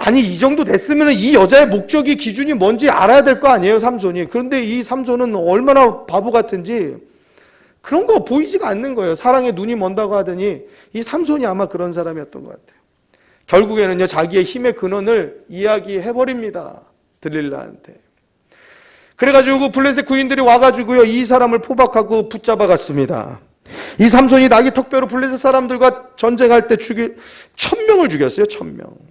아니, 이 정도 됐으면 이 여자의 목적이, 기준이 뭔지 알아야 될 거 아니에요, 삼손이. 그런데 이 삼손은 얼마나 바보 같은지 그런 거 보이지가 않는 거예요. 사랑에 눈이 먼다고 하더니 이 삼손이 아마 그런 사람이었던 것 같아요. 결국에는요, 자기의 힘의 근원을 이야기해버립니다, 들릴라한테. 그래가지고 블레셋 구인들이 와가지고요, 이 사람을 포박하고 붙잡아 갔습니다. 이 삼손이 나귀 턱뼈로 블레셋 사람들과 전쟁할 때 1000명을 죽였어요. 1000명.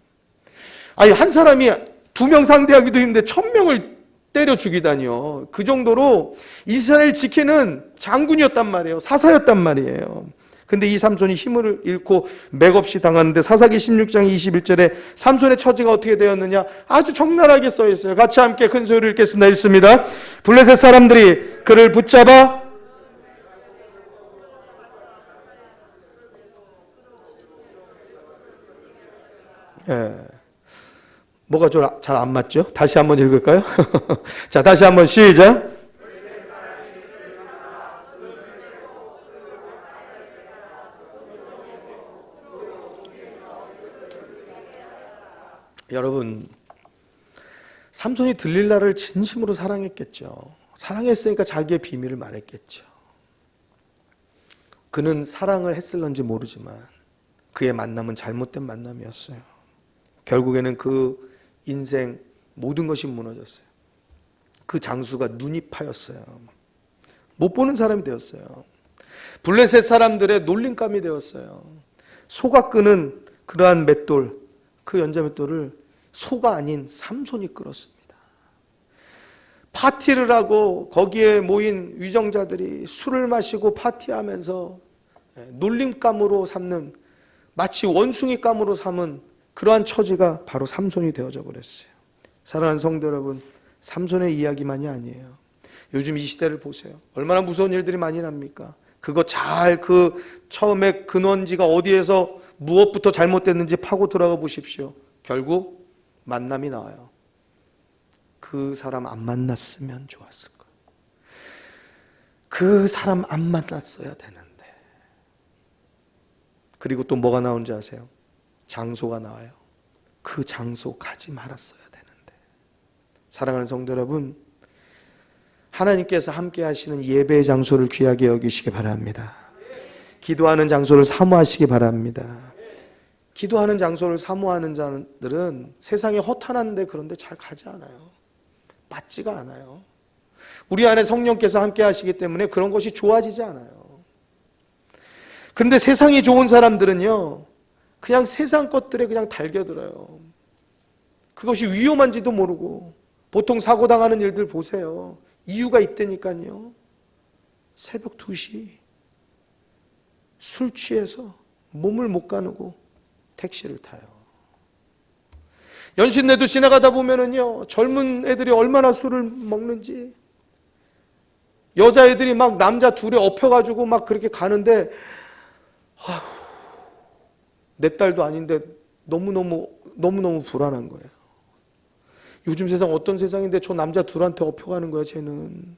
아니, 한 사람이 2명 상대하기도 힘든데 1000명을 때려 죽이다니요. 그 정도로 이스라엘 지키는 장군이었단 말이에요. 사사였단 말이에요. 근데 이 삼손이 힘을 잃고 맥없이 당하는데 사사기 16장 21절에 삼손의 처지가 어떻게 되었느냐, 아주 적나라하게 써 있어요. 같이 함께 큰 소리를 읽겠습니다. 읽습니다. 블레셋 사람들이 그를 붙잡아 뭐가 좀 잘 안 맞죠? 다시 한번 읽을까요? 자, 다시 한번 시작. 여러분, 삼손이 들릴라를 진심으로 사랑했겠죠. 사랑했으니까 자기의 비밀을 말했겠죠. 그는 사랑을 했을런지 모르지만 그의 만남은 잘못된 만남이었어요. 결국에는 그 인생 모든 것이 무너졌어요. 그 장수가 눈이 파였어요. 못 보는 사람이 되었어요. 블레셋 사람들의 놀림감이 되었어요. 소가 끄는 그러한 맷돌, 그 연자 맷돌을 소가 아닌 삼손이 끌었습니다. 파티를 하고 거기에 모인 위정자들이 술을 마시고 파티하면서 놀림감으로 삼는, 마치 원숭이감으로 삼은 그러한 처지가 바로 삼손이 되어져 버렸어요. 사랑하는 성도 여러분, 삼손의 이야기만이 아니에요. 요즘 이 시대를 보세요. 얼마나 무서운 일들이 많이 납니까? 그거 잘 처음에 근원지가 어디에서 무엇부터 잘못됐는지 파고 들어가 보십시오. 결국 만남이 나와요. 그 사람 안 만났으면 좋았을 거예요. 그 사람 안 만났어야 되는데. 그리고 또 뭐가 나오는지 아세요? 장소가 나와요. 그 장소 가지 말았어야 되는데. 사랑하는 성도 여러분, 하나님께서 함께 하시는 예배의 장소를 귀하게 여기시기 바랍니다. 기도하는 장소를 사모하시기 바랍니다. 기도하는 장소를 사모하는 자들은 세상에 허탄한데 그런데 잘 가지 않아요. 맞지가 않아요. 우리 안에 성령께서 함께 하시기 때문에 그런 것이 좋아지지 않아요. 그런데 세상이 좋은 사람들은요, 그냥 세상 것들에 그냥 달겨들어요. 그것이 위험한지도 모르고. 보통 사고 당하는 일들 보세요. 이유가 있다니까요. 새벽 2시 술 취해서 몸을 못 가누고 택시를 타요. 연신내도 지나가다 보면은요, 젊은 애들이 얼마나 술을 먹는지, 여자애들이 막 남자 둘에 엎혀가지고 막 그렇게 가는데, 내 딸도 아닌데 너무너무 불안한 거예요. 요즘 세상 어떤 세상인데 저 남자 둘한테 엎혀가는 거야, 쟤는.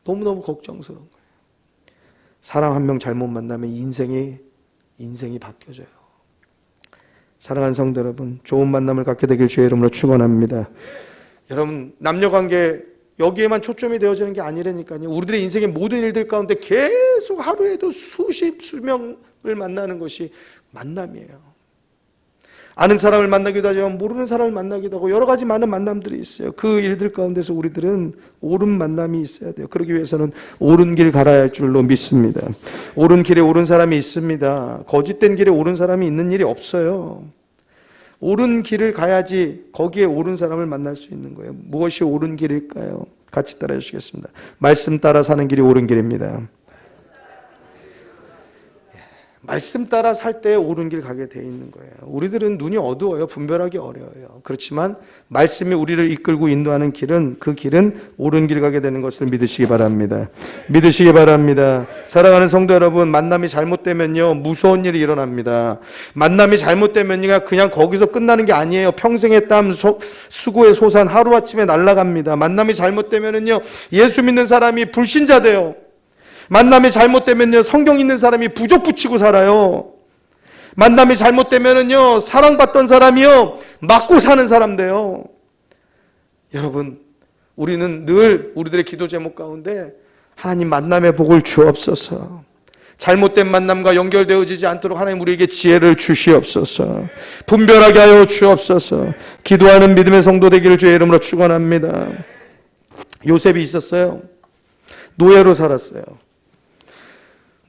너무너무 걱정스러운 거예요. 사람 한 명 잘못 만나면 인생이 바뀌어져요. 사랑하는 성도 여러분, 좋은 만남을 갖게 되길 주의 이름으로 축원합니다. 여러분, 남녀관계 여기에만 초점이 되어지는 게 아니라니까요. 우리들의 인생의 모든 일들 가운데 계속 하루에도 수명을 만나는 것이 만남이에요. 아는 사람을 만나기도 하지만 모르는 사람을 만나기도 하고 여러 가지 많은 만남들이 있어요. 그 일들 가운데서 우리들은 옳은 만남이 있어야 돼요. 그러기 위해서는 옳은 길 갈아야 할 줄로 믿습니다. 옳은 길에 옳은 사람이 있습니다. 거짓된 길에 옳은 사람이 있는 일이 없어요. 옳은 길을 가야지 거기에 옳은 사람을 만날 수 있는 거예요. 무엇이 옳은 길일까요? 같이 따라해 주시겠습니다. 말씀 따라 사는 길이 옳은 길입니다. 말씀 따라 살 때 옳은 길 가게 돼 있는 거예요. 우리들은 눈이 어두워요. 분별하기 어려워요. 그렇지만 말씀이 우리를 이끌고 인도하는 길은, 그 길은 옳은 길 가게 되는 것을 믿으시기 바랍니다. 믿으시기 바랍니다. 사랑하는 성도 여러분, 만남이 잘못되면요, 무서운 일이 일어납니다. 만남이 잘못되면요, 그냥 거기서 끝나는 게 아니에요. 평생의 땀, 수고의 소산 하루아침에 날아갑니다. 만남이 잘못되면요, 예수 믿는 사람이 불신자 돼요. 만남이 잘못되면요, 성경 있는 사람이 부족 붙이고 살아요. 만남이 잘못되면요, 사랑받던 사람이요, 맞고 사는 사람 돼요. 여러분, 우리는 늘 우리들의 기도 제목 가운데 하나님 만남의 복을 주옵소서. 잘못된 만남과 연결되어지지 않도록 하나님 우리에게 지혜를 주시옵소서. 분별하게 하여 주옵소서. 기도하는 믿음의 성도 되기를 주의 이름으로 축원합니다. 요셉이 있었어요. 노예로 살았어요.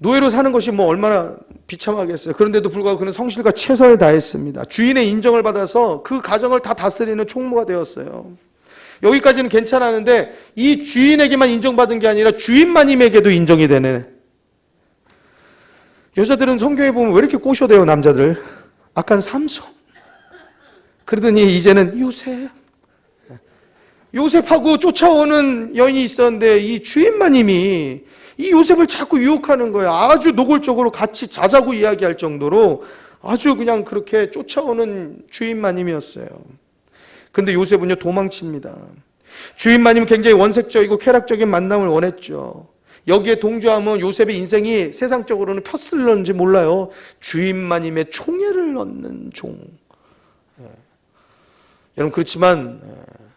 노예로 사는 것이 뭐 얼마나 비참하겠어요. 그런데도 불구하고 그는 성실과 최선을 다했습니다. 주인의 인정을 받아서 그 가정을 다 다스리는 총무가 되었어요. 여기까지는 괜찮았는데 이 주인에게만 인정받은 게 아니라 주인마님에게도 인정이 되네. 여자들은 성경에 보면 왜 이렇게 꼬셔대요, 남자들? 아까는 삼손, 그러더니 이제는 요셉하고 쫓아오는 여인이 있었는데 이 주인마님이 이 요셉을 자꾸 유혹하는 거예요. 아주 노골적으로 같이 자자고 이야기할 정도로 아주 그냥 그렇게 쫓아오는 주인마님이었어요. 근데 요셉은요, 도망칩니다. 주인마님은 굉장히 원색적이고 쾌락적인 만남을 원했죠. 여기에 동조하면 요셉의 인생이 세상적으로는 폈을런지 몰라요. 주인마님의 총애를 얻는 종. 여러분, 그렇지만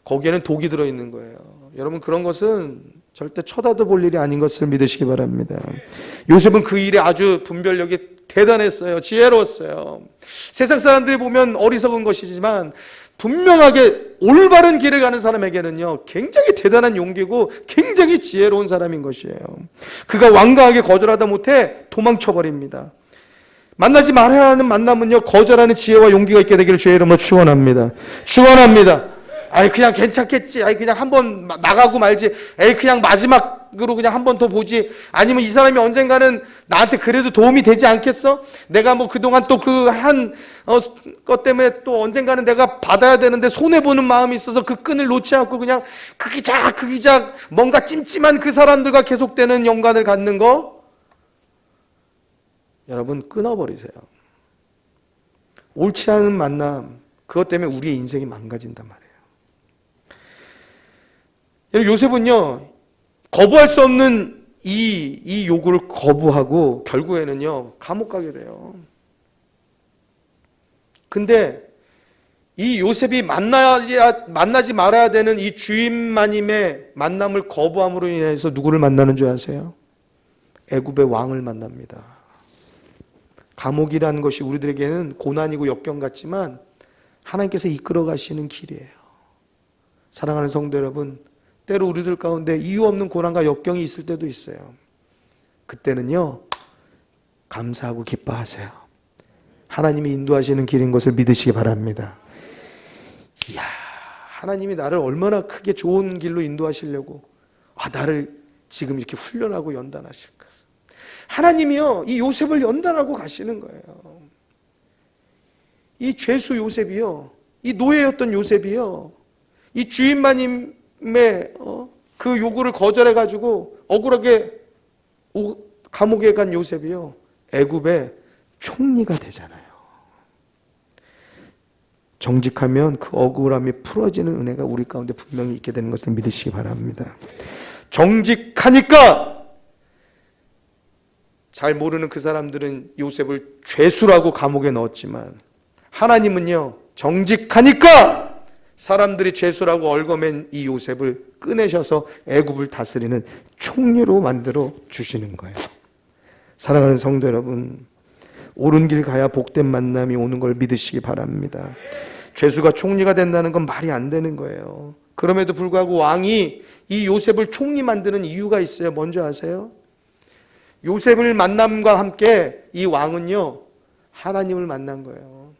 거기에는 독이 들어있는 거예요. 여러분, 그런 것은 절대 쳐다도 볼 일이 아닌 것을 믿으시기 바랍니다. 요셉은 그 일에 아주 분별력이 대단했어요. 지혜로웠어요. 세상 사람들이 보면 어리석은 것이지만 분명하게 올바른 길을 가는 사람에게는요, 굉장히 대단한 용기고 굉장히 지혜로운 사람인 것이에요. 그가 완강하게 거절하다 못해 도망쳐버립니다. 만나지 말아야 하는 만남은요, 거절하는 지혜와 용기가 있게 되기를 주의 이름으로 축원합니다. 축원합니다. 아이, 그냥 괜찮겠지. 아이, 그냥 한번 나가고 말지. 에이, 그냥 마지막으로 그냥 한 번 더 보지. 아니면 이 사람이 언젠가는 나한테 그래도 도움이 되지 않겠어? 내가 뭐 그동안 또 그 것 때문에 또 언젠가는 내가 받아야 되는데 손해보는 마음이 있어서 그 끈을 놓지 않고 그냥 그 기작 뭔가 찜찜한 그 사람들과 계속되는 연관을 갖는 거, 여러분, 끊어버리세요. 옳지 않은 만남, 그것 때문에 우리의 인생이 망가진단 말이에요. 요셉은요, 거부할 수 없는 이 요구를 거부하고 결국에는요, 감옥 가게 돼요. 근데 이 요셉이 만나지 말아야 되는 이 주인마님의 만남을 거부함으로 인해서 누구를 만나는 줄 아세요? 애굽의 왕을 만납니다. 감옥이라는 것이 우리들에게는 고난이고 역경 같지만 하나님께서 이끌어 가시는 길이에요. 사랑하는 성도 여러분, 때로 우리들 가운데 이유 없는 고난과 역경이 있을 때도 있어요. 그때는요, 감사하고 기뻐하세요. 하나님이 인도하시는 길인 것을 믿으시기 바랍니다. 이야, 하나님이 나를 얼마나 크게 좋은 길로 인도하시려고 나를 지금 이렇게 훈련하고 연단하실까? 하나님이요, 이 요셉을 연단하고 가시는 거예요. 이 죄수 요셉이요, 이 노예였던 요셉이요, 이 주인마님의 그 요구를 거절해가지고 억울하게 감옥에 간 요셉이요, 애굽의 총리가 되잖아요. 정직하면 그 억울함이 풀어지는 은혜가 우리 가운데 분명히 있게 되는 것을 믿으시기 바랍니다. 정직하니까, 잘 모르는 그 사람들은 요셉을 죄수라고 감옥에 넣었지만, 하나님은요, 정직하니까 사람들이 죄수라고 얽어맨 이 요셉을 꺼내셔서 애굽을 다스리는 총리로 만들어 주시는 거예요. 사랑하는 성도 여러분, 옳은 길 가야 복된 만남이 오는 걸 믿으시기 바랍니다. 죄수가 총리가 된다는 건 말이 안 되는 거예요. 그럼에도 불구하고 왕이 이 요셉을 총리 만드는 이유가 있어요. 뭔지 아세요? 요셉을 만남과 함께 이 왕은요, 하나님을 만난 거예요.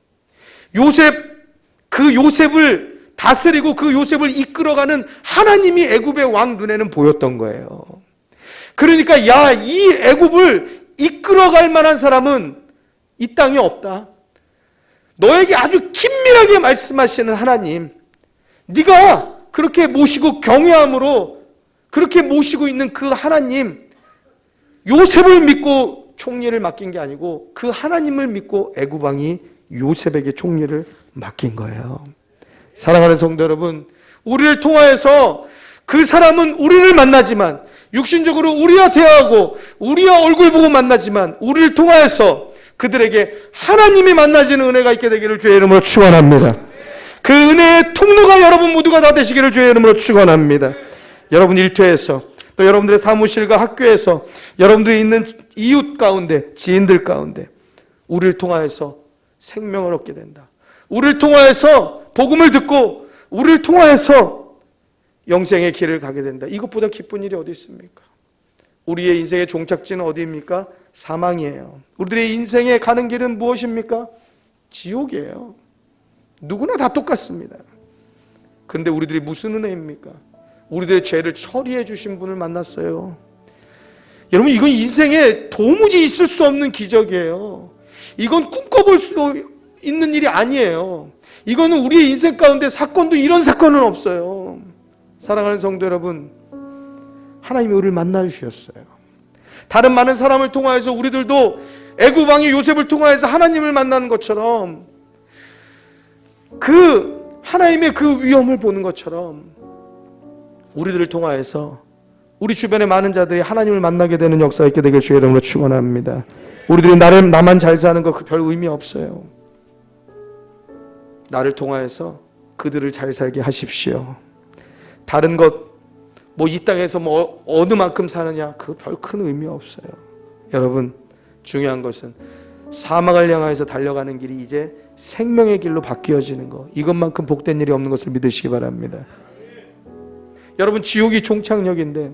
그 요셉을 다스리고 그 요셉을 이끌어가는 하나님이 애굽의 왕 눈에는 보였던 거예요. 그러니까 이 애굽을 이끌어갈 만한 사람은 이 땅에 없다. 너에게 아주 긴밀하게 말씀하시는 하나님, 네가 그렇게 모시고 경외함으로 그렇게 모시고 있는 그 하나님, 요셉을 믿고 총리를 맡긴 게 아니고 그 하나님을 믿고 애굽 왕이 요셉에게 총리를 맡긴 거예요. 사랑하는 성도 여러분, 우리를 통하여서 그 사람은 우리를 만나지만, 육신적으로 우리와 대화하고 우리와 얼굴 보고 만나지만, 우리를 통하여서 그들에게 하나님이 만나지는 은혜가 있게 되기를 주의 이름으로 축원합니다. 그 은혜의 통로가 여러분 모두가 다 되시기를 주의 이름으로 축원합니다. 여러분 일터에서, 또 여러분들의 사무실과 학교에서, 여러분들이 있는 이웃 가운데, 지인들 가운데 우리를 통하여서 생명을 얻게 된다. 우리를 통하여서 복음을 듣고 우리를 통하여서 영생의 길을 가게 된다. 이것보다 기쁜 일이 어디 있습니까? 우리의 인생의 종착지는 어디입니까? 사망이에요. 우리들의 인생에 가는 길은 무엇입니까? 지옥이에요. 누구나 다 똑같습니다. 그런데 우리들이 무슨 은혜입니까? 우리들의 죄를 처리해 주신 분을 만났어요. 여러분, 이건 인생에 도무지 있을 수 없는 기적이에요. 이건 꿈꿔볼 수 있는 일이 아니에요. 이거는 우리의 인생 가운데 사건도 이런 사건은 없어요. 사랑하는 성도 여러분, 하나님이 우리를 만나주셨어요. 다른 많은 사람을 통하여서 우리들도 애굽 왕이 요셉을 통하여서 하나님을 만나는 것처럼, 그 하나님의 그 위엄을 보는 것처럼 우리들을 통하여서 우리 주변의 많은 자들이 하나님을 만나게 되는 역사가 있게 되길 주의 이름으로 축원합니다. 우리들이 나만 잘 사는 거 별 의미 없어요. 나를 통하여서 그들을 잘 살게 하십시오. 다른 것, 이 땅에서 어느 만큼 사느냐, 그 별 큰 의미 없어요. 여러분, 중요한 것은 사망을 향하여서 달려가는 길이 이제 생명의 길로 바뀌어지는 거, 이것만큼 복된 일이 없는 것을 믿으시기 바랍니다. 여러분, 지옥이 종착역인데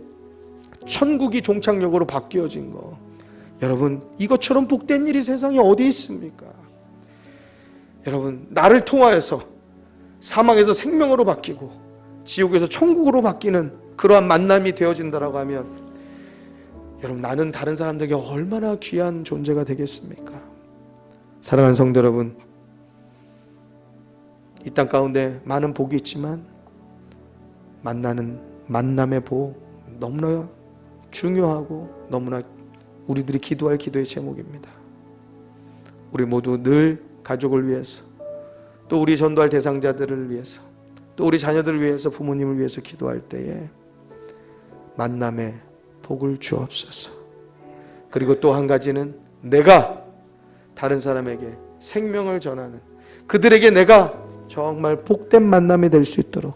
천국이 종착역으로 바뀌어진 거, 여러분, 이것처럼 복된 일이 세상에 어디 있습니까? 여러분, 나를 통하여서 사망에서 생명으로 바뀌고 지옥에서 천국으로 바뀌는 그러한 만남이 되어진다라고 하면, 여러분, 나는 다른 사람들에게 얼마나 귀한 존재가 되겠습니까? 사랑하는 성도 여러분, 이 땅 가운데 많은 복이 있지만 만남의 복, 너무나 중요하고 너무나 우리들이 기도할 기도의 제목입니다. 우리 모두 늘 가족을 위해서, 또 우리 전도할 대상자들을 위해서, 또 우리 자녀들을 위해서, 부모님을 위해서 기도할 때에 만남의 복을 주옵소서. 그리고 또 한 가지는, 내가 다른 사람에게 생명을 전하는, 그들에게 내가 정말 복된 만남이 될 수 있도록,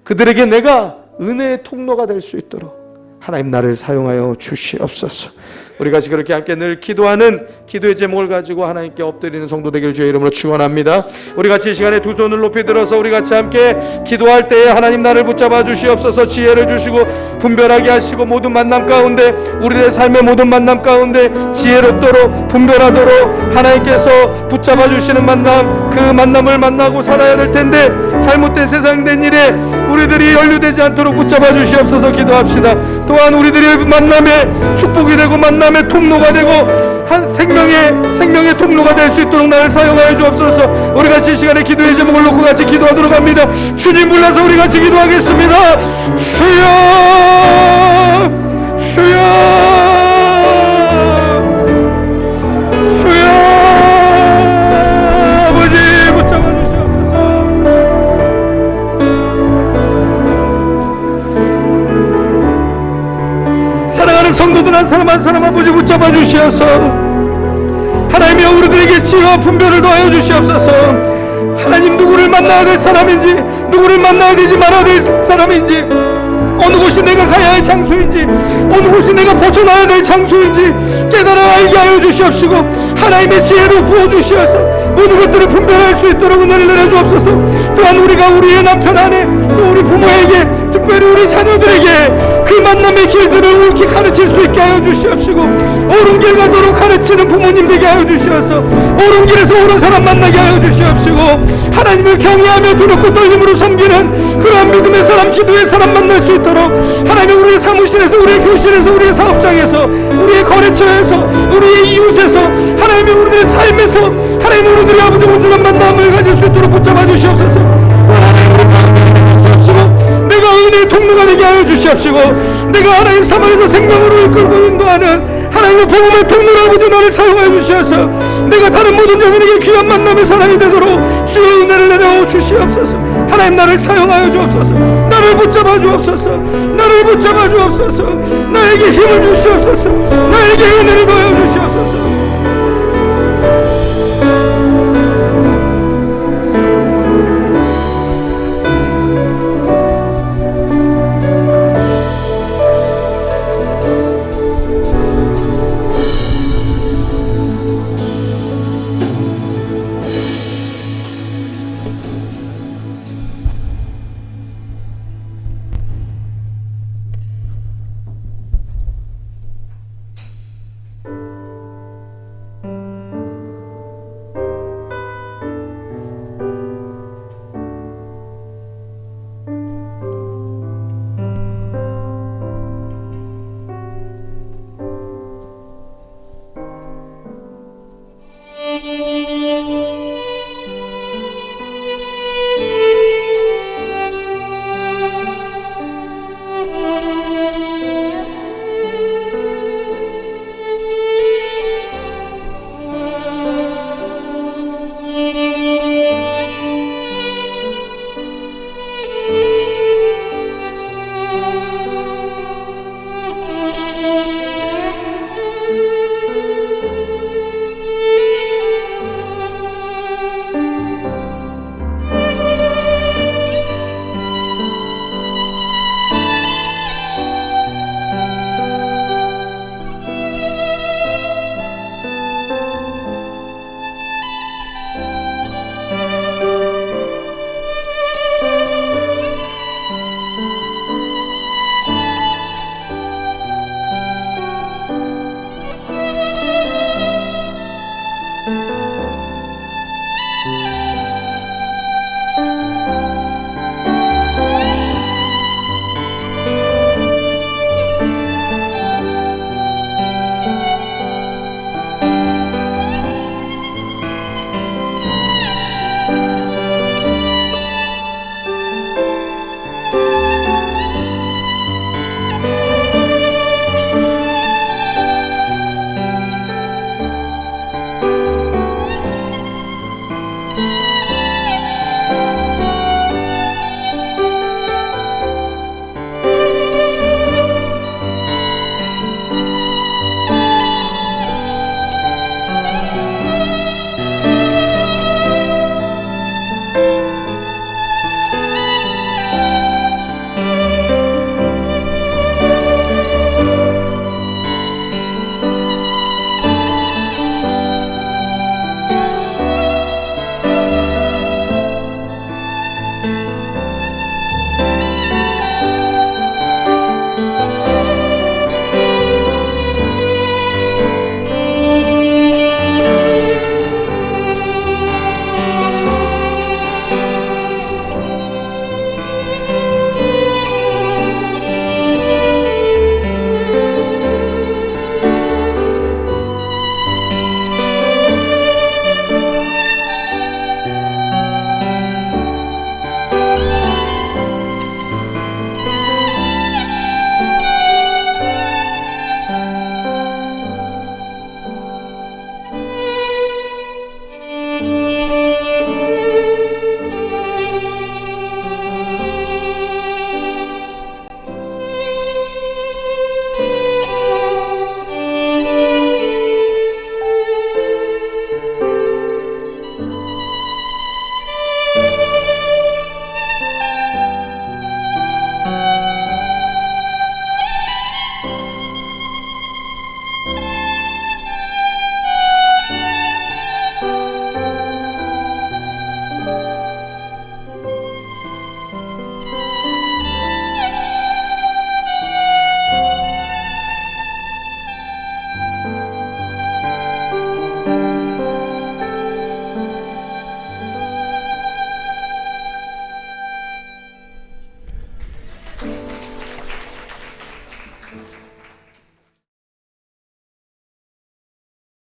그들에게 내가 은혜의 통로가 될 수 있도록 하나님 나를 사용하여 주시옵소서. 우리 같이 그렇게 함께 늘 기도하는 기도의 제목을 가지고 하나님께 엎드리는 성도 되기를 주의 이름으로 축원합니다. 우리 같이 이 시간에 두 손을 높이 들어서 우리 같이 함께 기도할 때에 하나님 나를 붙잡아 주시옵소서. 지혜를 주시고 분별하게 하시고 모든 만남 가운데 우리의 삶의 모든 만남 가운데 지혜롭도록 분별하도록 하나님께서 붙잡아 주시는 만남, 그 만남을 만나고 살아야 될 텐데 잘못된 세상된 일에 우리들이 연루되지 않도록 붙잡아 주시옵소서. 기도합시다. 또한 우리들의 만남의 축복이 되고 만남의 통로가 되고 한 생명의 통로가 될 수 있도록 나를 사용하여 주옵소서. 우리 같이 이 시간에 기도의 제목을 놓고 같이 기도하도록 합니다. 주님 불러서 우리 같이 기도하겠습니다. 주여, 주여, 주여, 아버지 붙잡아 주시옵소서. 사랑하는 성도들 한 사람 한 사람 아버지 붙잡아 주시어서 하나님이여 우리들에게 지혜와 분별을 더하여 주시옵소서. 하나님 누구를 만나야 될 사람인지 누구를 만나야 되지 말아야 될 사람인지 어느 곳이 내가 가야 할 장소인지 어느 곳이 내가 벗어나야 될 장소인지 깨달아 알게 하여 주시옵시고 하나님의 지혜를 부어주시어서 모든 것들을 분별할 수 있도록 은혜를 내려주옵소서. 또한 우리가 우리의 남편 안에 또 우리 부모에게 특별히 우리 자녀들에게 그 만남의 길들을 옳게 가르칠 수 있게 하여 주시옵시고 옳은 길 가도록 가르치는 부모님 되게 하여 주시어서 옳은 길에서 옳은 사람 만나게 하여 주시옵시고 하나님을 경외하며 두렵고 떨림으로 섬기는 그러한 믿음의 사람 기도의 사람 만날 수 있도록 하나님 우리의 사무실에서 우리의 교실에서 우리의 사업장에서 우리의 거래처에서 우리의 이웃에서 하나님의 우리들의 삶에서 하나님 우리들의 아버지 온전한 만남을 가질 수 있도록 붙잡아 주시옵소서. 하나님 우리 가운데 주시옵시고 내가 은혜의 통로가 되게 하여 주시옵시고 내가 하나님 사망에서 생명으로 이끌고 인도하는 하나님의 복음의 통로로 아버지 나를 사용하여 주시어서 내가 다른 모든 자들에게 귀한 만남의 사람이 되도록 주의 은혜를 내려 주시옵소서. 하나님 나를 사용하여 주옵소서. 나를 붙잡아 주옵소서. 나를 붙잡아 주옵소서. 나에게 힘을 주시옵소서. 나에게 은혜를 더하여 주시옵소서. 예.